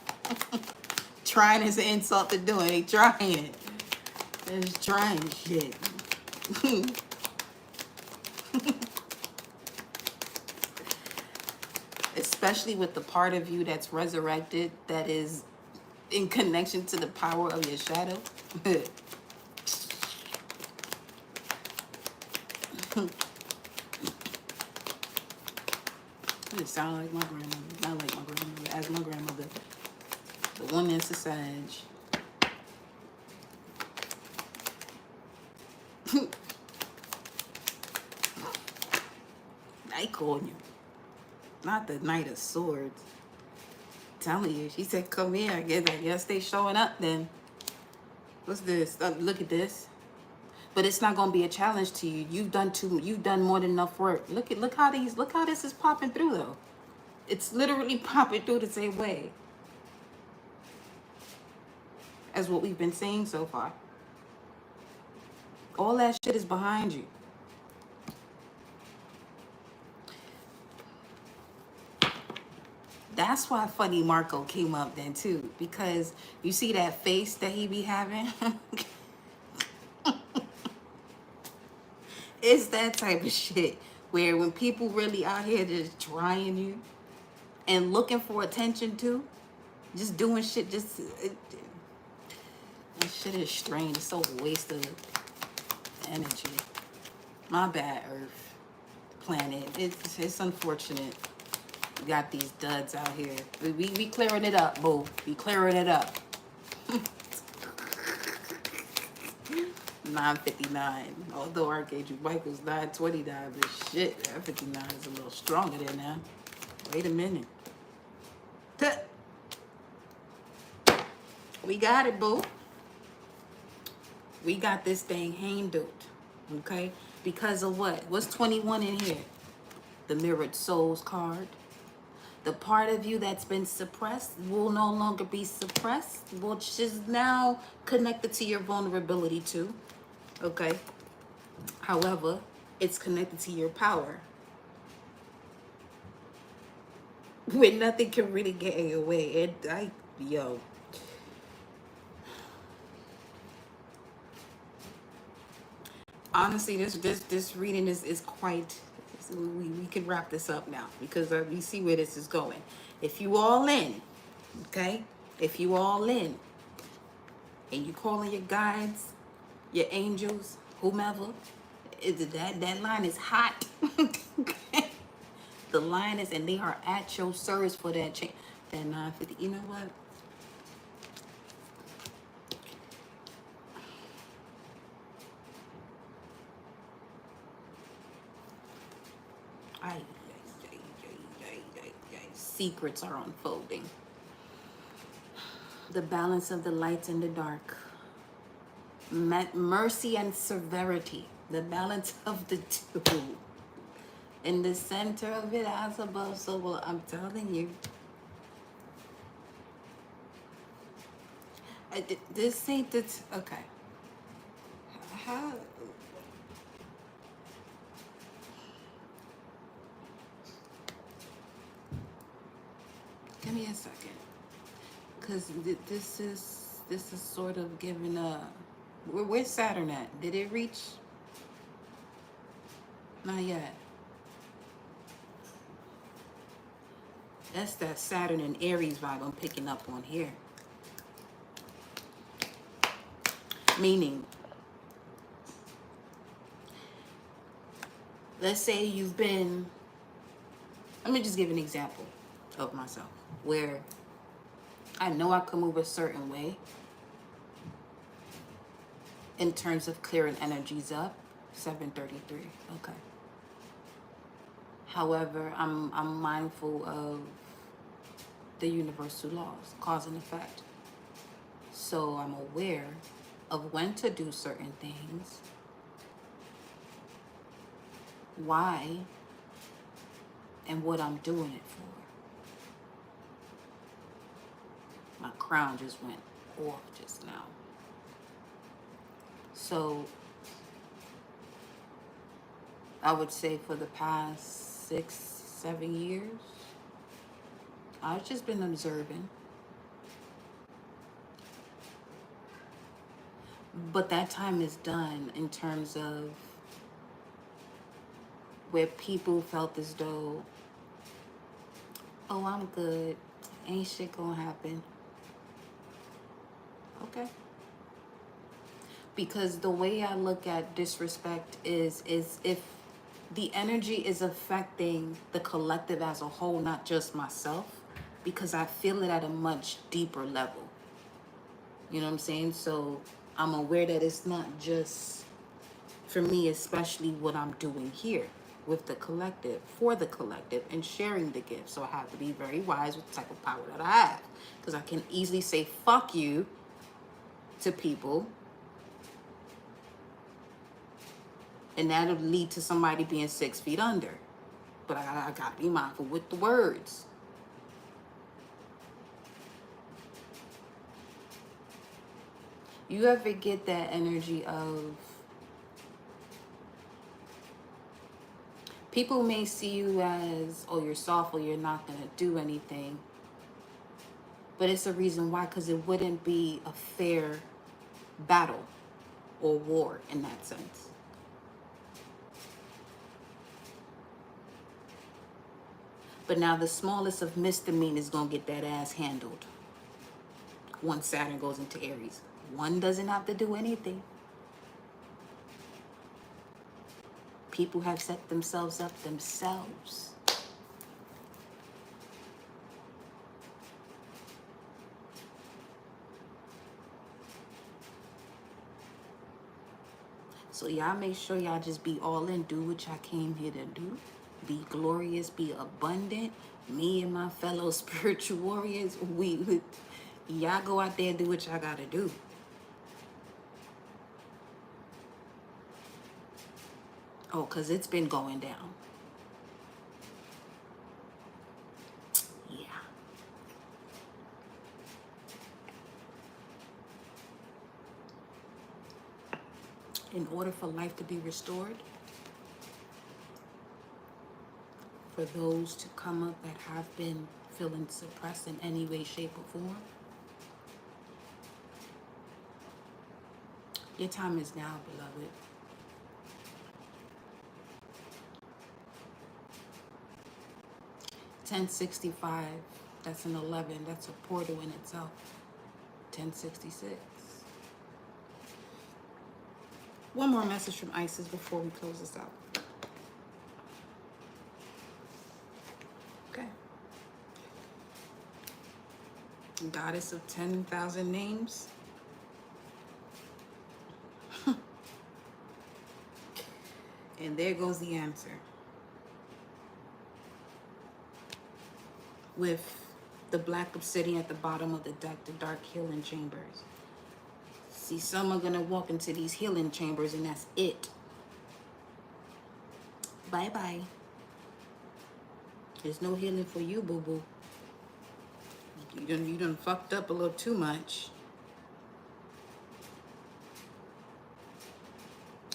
Trying is an insult to do it. Ain't trying it. It's trying shit. Especially with the part of you that's resurrected, that is in connection to the power of your shadow. It sound like my grandmother. Not like my grandmother, as my grandmother. The one that's a Sage. I called you. Not the Knight of Swords. I'm telling you, she said, come here. I guess they showing up then. What's this? Look at this. But it's not gonna be a challenge to you. You've done more than enough work. Look how this is popping through though. It's literally popping through the same way as what we've been seeing so far. All that shit is behind you. That's why Funny Marco came up then too, because you see that face that he be having? It's that type of shit where when people really out here just trying you and looking for attention too, just doing shit, that shit is strange. It's so wasted energy. My bad, Earth, planet. It's unfortunate. We got these duds out here. We clearing it up, boo. We clearing it up. 959. Although Archangel Michael's 929, but shit, that 59 is a little stronger than that. Wait a minute. We got it, boo. We got this thing handled. Okay? Because of what? What's 21 in here? The Mirrored Souls card. The part of you that's been suppressed will no longer be suppressed, which is now connected to your vulnerability too. Okay? However, it's connected to your power. Where nothing can really get in your way. Yo. Honestly, this reading is quite. We can wrap this up now because we see where this is going. If you all in, okay? If you all in, and you calling your guides, your angels, whomever, that line is hot. The line is, and they are at your service for that change. That 950. You know what? Secrets are unfolding. The balance of the light and the dark. Mercy and severity. The balance of the two. In the center of it, as above, so below. I'm telling you. This ain't the... Okay. How... Give me a second, because this is sort of giving a. Where's Saturn at? Did it reach? Not yet. That's that Saturn and Aries vibe I'm picking up on here. Meaning, let's say you've been. Let me just give an example of myself where I know I can move a certain way in terms of clearing energies up. 733. Okay. However, I'm mindful of the universal laws, cause and effect. So I'm aware of when to do certain things, why, and what I'm doing it for. My crown just went off just now. So I would say for the past 6-7 years, I've just been observing. But that time is done in terms of where people felt as though, oh, I'm good. Ain't shit gonna happen. Okay. Because the way I look at disrespect is if the energy is affecting the collective as a whole, not just myself, because I feel it at a much deeper level. You know what I'm saying? So I'm aware that it's not just for me, especially what I'm doing here with the collective, for the collective, and sharing the gift. So I have to be very wise with the type of power that I have, because I can easily say fuck you to people, and that'll lead to somebody being 6 feet under. But I gotta be mindful with the words. You ever get that energy of people may see you as, oh, you're soft, or you're not gonna do anything, but it's a reason why, because it wouldn't be a fair battle or war in that sense. But now the smallest of misdemeanors is gonna get that ass handled once Saturn goes into Aries. One doesn't have to do anything. People have set themselves up themselves. So y'all make sure y'all just be all in. Do what y'all came here to do. Be glorious. Be abundant. Me and my fellow spiritual warriors, y'all go out there and do what y'all gotta do. Oh, because it's been going down. Yeah. In order for life to be restored, for those to come up that have been feeling suppressed in any way, shape, or form, your time is now, beloved. $10.65, that's an 11, that's a portal in itself. $10.66. One more message from Isis before we close this out. Okay. Goddess of 10,000 names. And there goes the answer. With the black obsidian at the bottom of the deck, the dark healing chambers. See, some are going to walk into these healing chambers and that's it. Bye-bye. There's no healing for you, boo-boo. You done fucked up a little too much.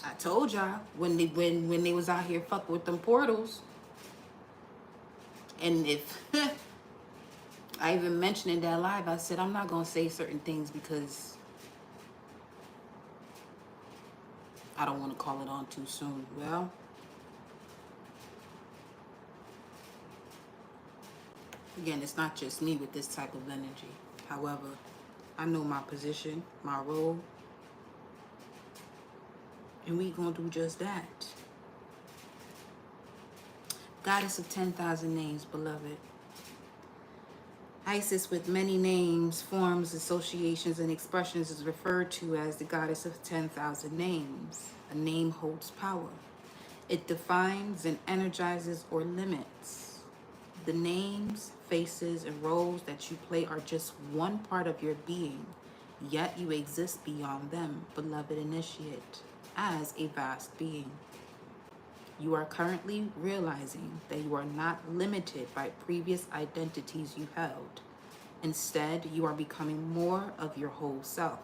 I told y'all when they was out here fucking with them portals. And if I even mentioned in that live, I said I'm not gonna say certain things because I don't want to call it on too soon. Well, again, it's not just me with this type of energy. However, I know my position, my role, and we gonna do just that. Goddess of 10,000 names, beloved. Isis, with many names, forms, associations, and expressions, is referred to as the goddess of 10,000 names. A name holds power. It defines and energizes or limits. The names, faces, and roles that you play are just one part of your being, yet you exist beyond them, beloved initiate, as a vast being. You are currently realizing that you are not limited by previous identities you held. Instead, you are becoming more of your whole self.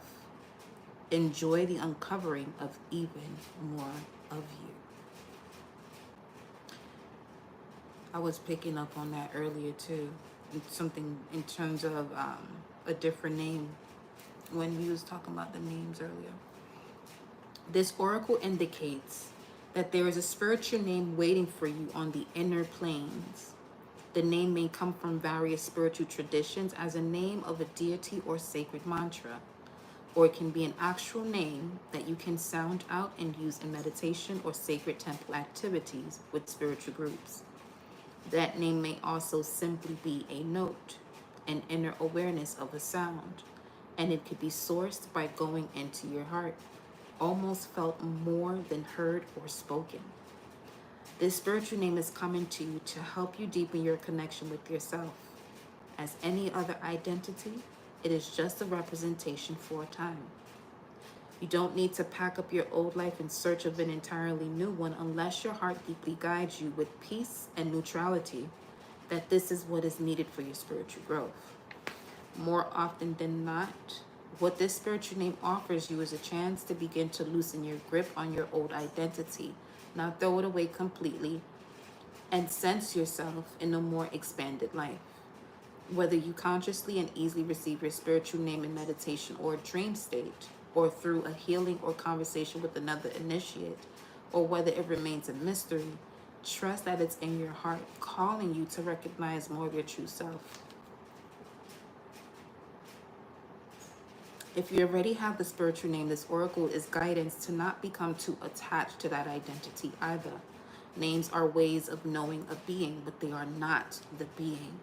Enjoy the uncovering of even more of you. I was picking up on that earlier too. Something in terms of a different name when we was talking about the names earlier. This oracle indicates that there is a spiritual name waiting for you on the inner planes. The name may come from various spiritual traditions as a name of a deity or sacred mantra, or it can be an actual name that you can sound out and use in meditation or sacred temple activities with spiritual groups. That name may also simply be a note, an inner awareness of a sound, and it could be sourced by going into your heart, almost felt more than heard or spoken. This spiritual name is coming to you to help you deepen your connection with yourself. As any other identity, it is just a representation for a time. You don't need to pack up your old life in search of an entirely new one unless your heart deeply guides you with peace and neutrality that this is what is needed for your spiritual growth. More often than not, what this spiritual name offers you is a chance to begin to loosen your grip on your old identity, not throw it away completely, and sense yourself in a more expanded life. Whether you consciously and easily receive your spiritual name in meditation or a dream state, or through a healing or conversation with another initiate, or whether it remains a mystery, trust that it's in your heart calling you to recognize more of your true self. If you already have the spiritual name, this oracle is guidance to not become too attached to that identity either. Names are ways of knowing a being, but they are not the being.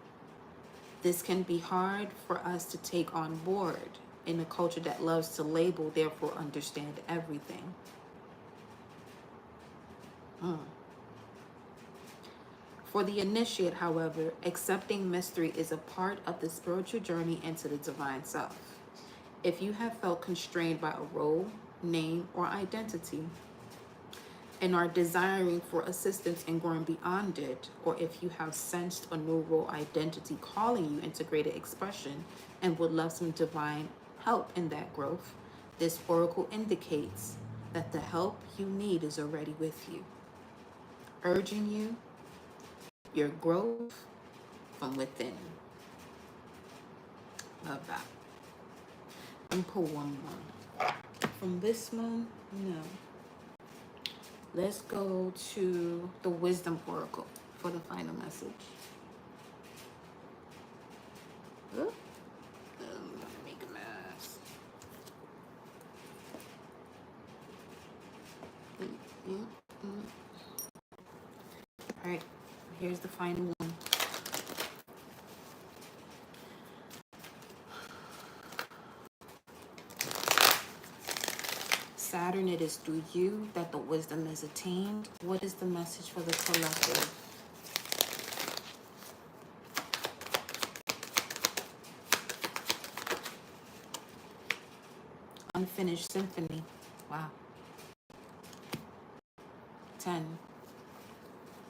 This can be hard for us to take on board in a culture that loves to label, therefore understand everything. For the initiate, however, accepting mystery is a part of the spiritual journey into the divine self. If you have felt constrained by a role, name, or identity, and are desiring for assistance in going beyond it, or if you have sensed a new role identity calling you into greater expression and would love some divine help in that growth, this oracle indicates that the help you need is already with you, urging you your growth from within. Love that. And pull one more. From this one, no. Let's go to the wisdom oracle for the final message. Ooh. I'm gonna make a mess. All right, here's the final one. Saturn, it is through you that the wisdom is attained. What is the message for the collective? Unfinished symphony. Wow. 10.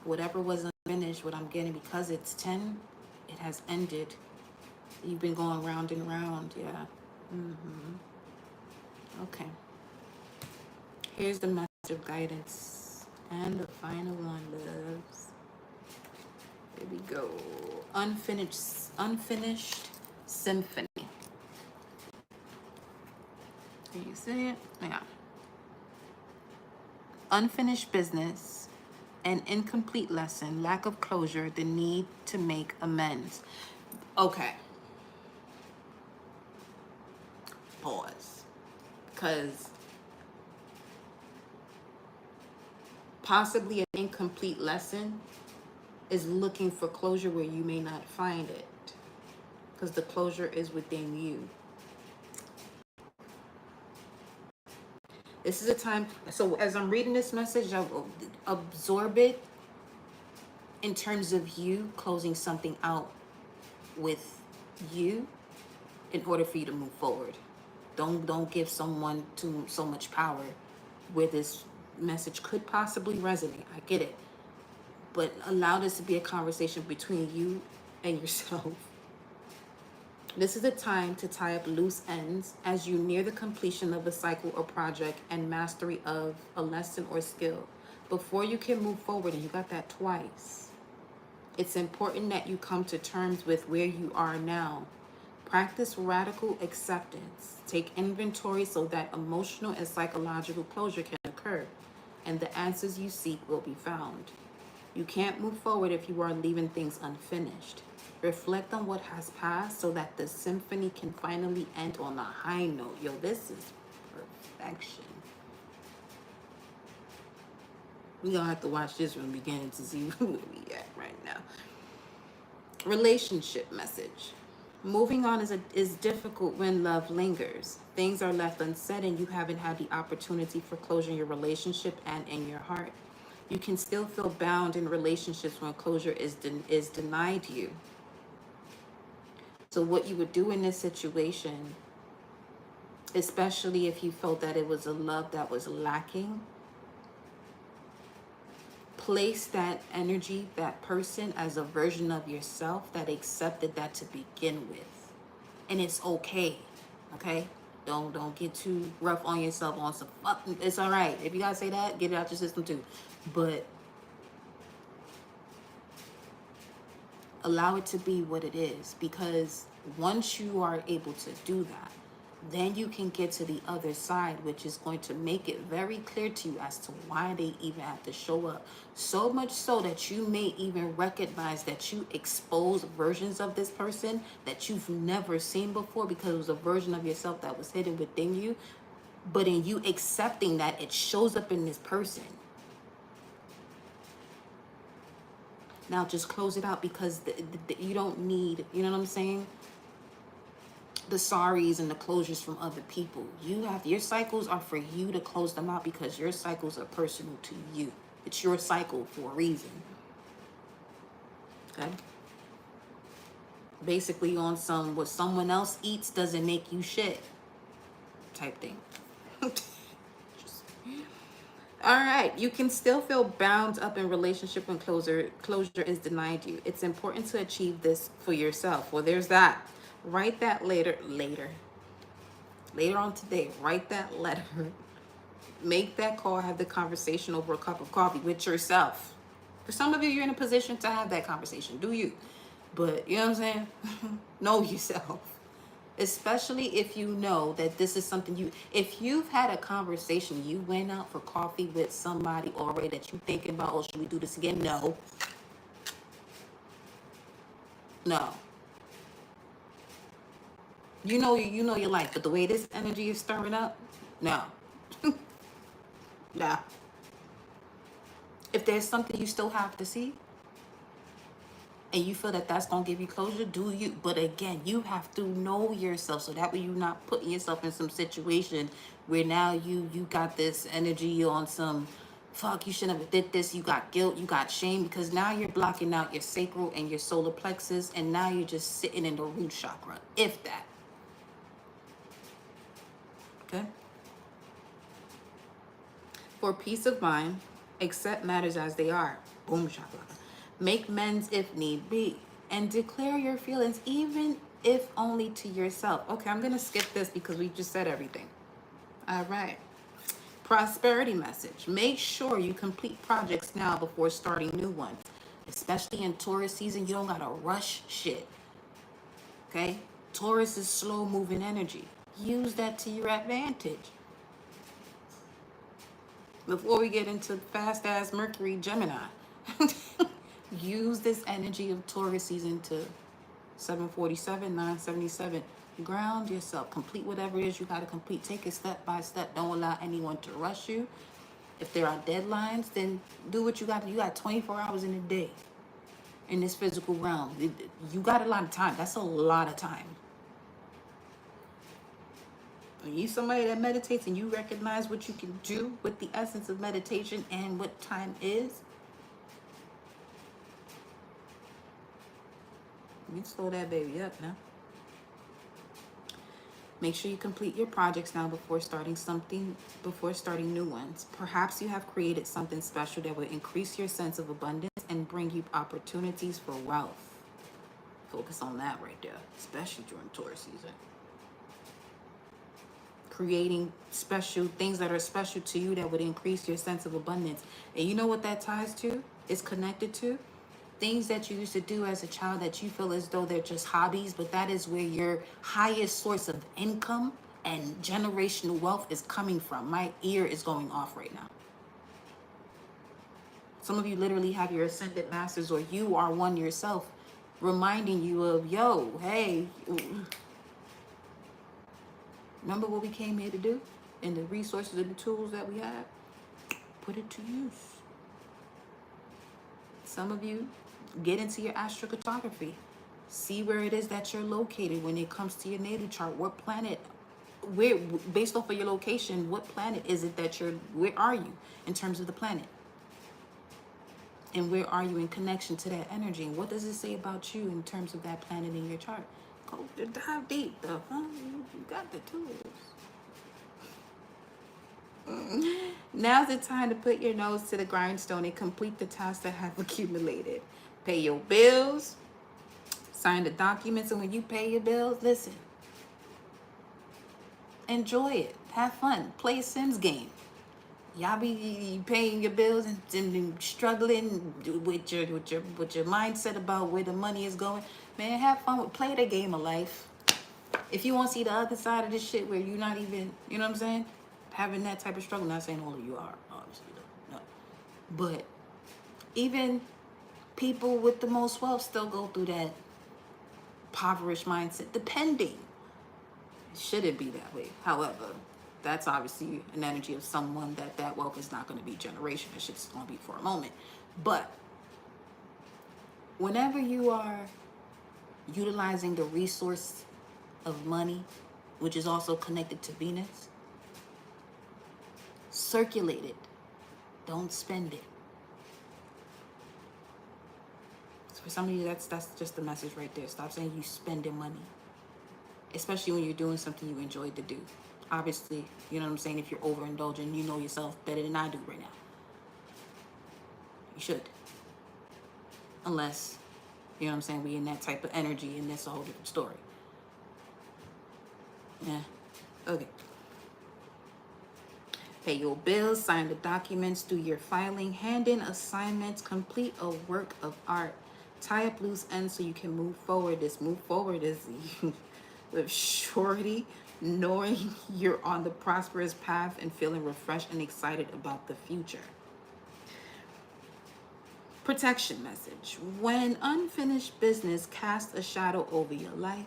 Whatever was unfinished, what I'm getting, because it's 10, it has ended. You've been going round and round, yeah. Okay. Here's the message of guidance. And the final one, loves. Here we go. Unfinished symphony. Can you see it? Yeah. Unfinished business, an incomplete lesson, lack of closure, the need to make amends. Okay. Pause. Because possibly an incomplete lesson is looking for closure where you may not find it. Because the closure is within you. This is a time, so as I'm reading this message, I'll absorb it in terms of you closing something out with you in order for you to move forward. Don't give someone so much power where this message could possibly resonate. I get it. But allow this to be a conversation between you and yourself. This is a time to tie up loose ends as you near the completion of a cycle or project and mastery of a lesson or skill. Before you can move forward, and you got that twice, it's important that you come to terms with where you are now. Practice radical acceptance. Take inventory so that emotional and psychological closure can occur, and the answers you seek will be found. You can't move forward if you are leaving things unfinished. Reflect on what has passed so that the symphony can finally end on a high note. Yo, this is perfection. We're going to have to watch this from the beginning to see where we at right now. Relationship message. Moving on is difficult when love lingers. Things are left unsaid and you haven't had the opportunity for closure in your relationship and in your heart. You can still feel bound in relationships when closure is denied you. So what you would do in this situation, especially if you felt that it was a love that was lacking, place that energy, that person, as a version of yourself that accepted that to begin with. And it's okay, okay? Don't get too rough on yourself on some fuck. It's all right. If you gotta say that, get it out your system too. But allow it to be what it is, because once you are able to do that, then you can get to the other side, which is going to make it very clear to you as to why they even have to show up. So much so that you may even recognize that you expose versions of this person that you've never seen before, because it was a version of yourself that was hidden within you. But in you accepting that, it shows up in this person. Now just close it out, because you don't need, you know what I'm saying? The sorries and the closures from other people. Your cycles are for you to close them out, because your cycles are personal to you. It's your cycle for a reason. Okay? Basically on some what someone else eats doesn't make you shit type thing. Just, all right, you can still feel bound up in relationship when closure is denied you. It's important to achieve this for yourself. Well, there's that. Write that later on today. Write that letter. Make that call, have the conversation over a cup of coffee with yourself. For some of you, you're in a position to have that conversation. Do you? But you know what I'm saying? Know yourself. Especially if you know that this is something if you've had a conversation, you went out for coffee with somebody already that you thinking about, oh, should we do this again? No. No. You know your life, but the way this energy is stirring up, no. Nah. If there's something you still have to see, and you feel that that's going to give you closure, do you? But again, you have to know yourself, so that way you're not putting yourself in some situation where now you got this energy on some, fuck, you shouldn't have did this, you got guilt, you got shame, because now you're blocking out your sacral and your solar plexus, and now you're just sitting in the root chakra, if that. Okay? For peace of mind, accept matters as they are. Boom, chakra. Make amends if need be, and declare your feelings, even if only to yourself. Okay, I'm gonna skip this because we just said everything. All right. Prosperity message. Make sure you complete projects now before starting new ones. Especially in Taurus season, you don't gotta rush shit. Okay? Taurus is slow moving energy. Use that to your advantage. Before we get into fast ass Mercury Gemini. Use this energy of Taurus season to 747, 977. Ground yourself. Complete whatever it is you got to complete. Take it step by step. Don't allow anyone to rush you. If there are deadlines, then do what you got to. You got 24 hours in a day in this physical realm. You got a lot of time. That's a lot of time. When you somebody that meditates and you recognize what you can do with the essence of meditation and what time is, you slow that baby up now. Make sure you complete your projects now before starting new ones. Perhaps you have created something special that will increase your sense of abundance and bring you opportunities for wealth. Focus on that right there, especially during Taurus season. Creating special things that are special to you that would increase your sense of abundance. And you know what that ties to? It's connected to things that you used to do as a child that you feel as though they're just hobbies, but that is where your highest source of income and generational wealth is coming from. My ear is going off right now. Some of you literally have your ascendant masters, or you are one yourself, reminding you of, yo, hey, remember what we came here to do? And the resources and the tools that we have? Put it to use. Some of you get into your astrocartography. See where it is that you're located when it comes to your natal chart. What planet, where, based off of your location, what planet is it that where are you in terms of the planet? And where are you in connection to that energy? And what does it say about you in terms of that planet in your chart? Go dive deep, though. Huh? You got the tools. Now's the time to put your nose to the grindstone and complete the tasks that have accumulated. Pay your bills, sign the documents, and when you pay your bills, listen. Enjoy it. Have fun. Play a Sims game. Y'all be paying your bills and struggling with your mindset about where the money is going. Man, have fun. Play the game of life. If you want to see the other side of this shit where you're not even, you know what I'm saying, having that type of struggle, not saying all of you are, obviously, no. But even people with the most wealth still go through that impoverished mindset, depending. It shouldn't be that way. However, that's obviously an energy of someone that wealth is not going to be generational. That shit's going to be for a moment. But whenever you are utilizing the resource of money, which is also connected to Venus, circulate it. Don't spend it. For some of you, that's just the message right there. Stop saying you spending money, especially when you're doing something you enjoy to do. Obviously, you know what I'm saying. If you're overindulging, you know yourself better than I do right now. You should, unless you know what I'm saying. We in that type of energy, and that's a whole different story. Yeah. Okay. Pay your bills, sign the documents, do your filing, hand in assignments, complete a work of art, tie up loose ends so you can move forward. This move forward is with surety, knowing you're on the prosperous path and feeling refreshed and excited about the future. Protection message. When unfinished business casts a shadow over your life,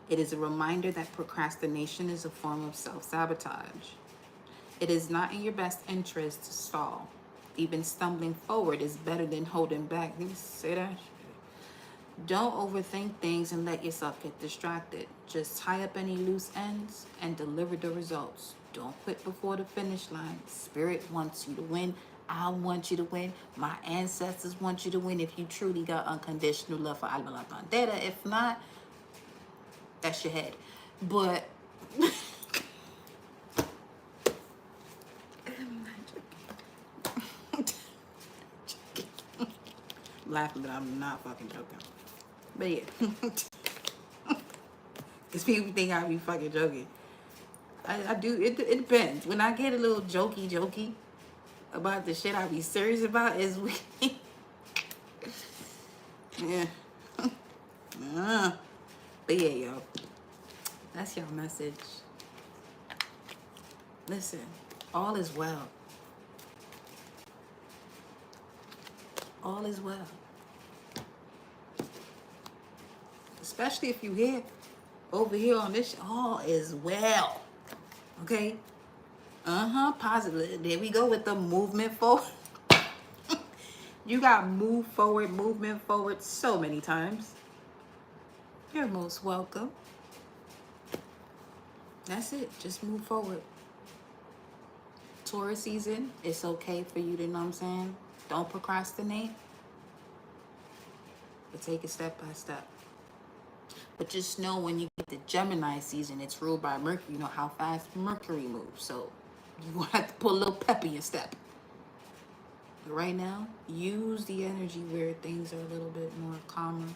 it is a reminder that procrastination is a form of self-sabotage. It is not in your best interest to stall. Even stumbling forward is better than holding back. Let me say that shit. Don't overthink things and let yourself get distracted. Just tie up any loose ends and deliver the results. Don't quit before the finish line. Spirit wants you to win. I want you to win. My ancestors want you to win if you truly got unconditional love for Alba La Panthera. If not, that's your head. But I'm laughing, but I'm not fucking joking. But yeah. Because people think I be fucking joking. I do. It depends. When I get a little jokey about the shit I be serious about, is we. Yeah. But yeah, yo. That's your message. Listen, all is well. All is well. Especially if you hear over here on this, all is well. Okay? Positive. There we go with the movement forward. You got movement forward so many times. You're most welcome. That's it. Just move forward. Taurus season, it's okay for you to, know what I'm saying? Don't procrastinate. But take it step by step. But just know when you get the Gemini season, it's ruled by Mercury. You know how fast Mercury moves. So you want to have to put a little pep in your step. But right now, use the energy where things are a little bit more calmer.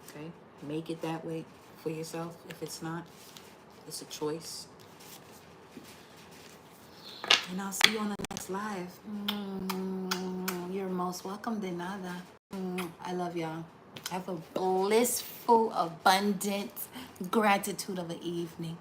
Okay? Make it that way for yourself. If it's not, it's a choice. And I'll see you on the next live. You're most welcome, de nada. I love y'all. Have a blissful, abundant gratitude of an evening.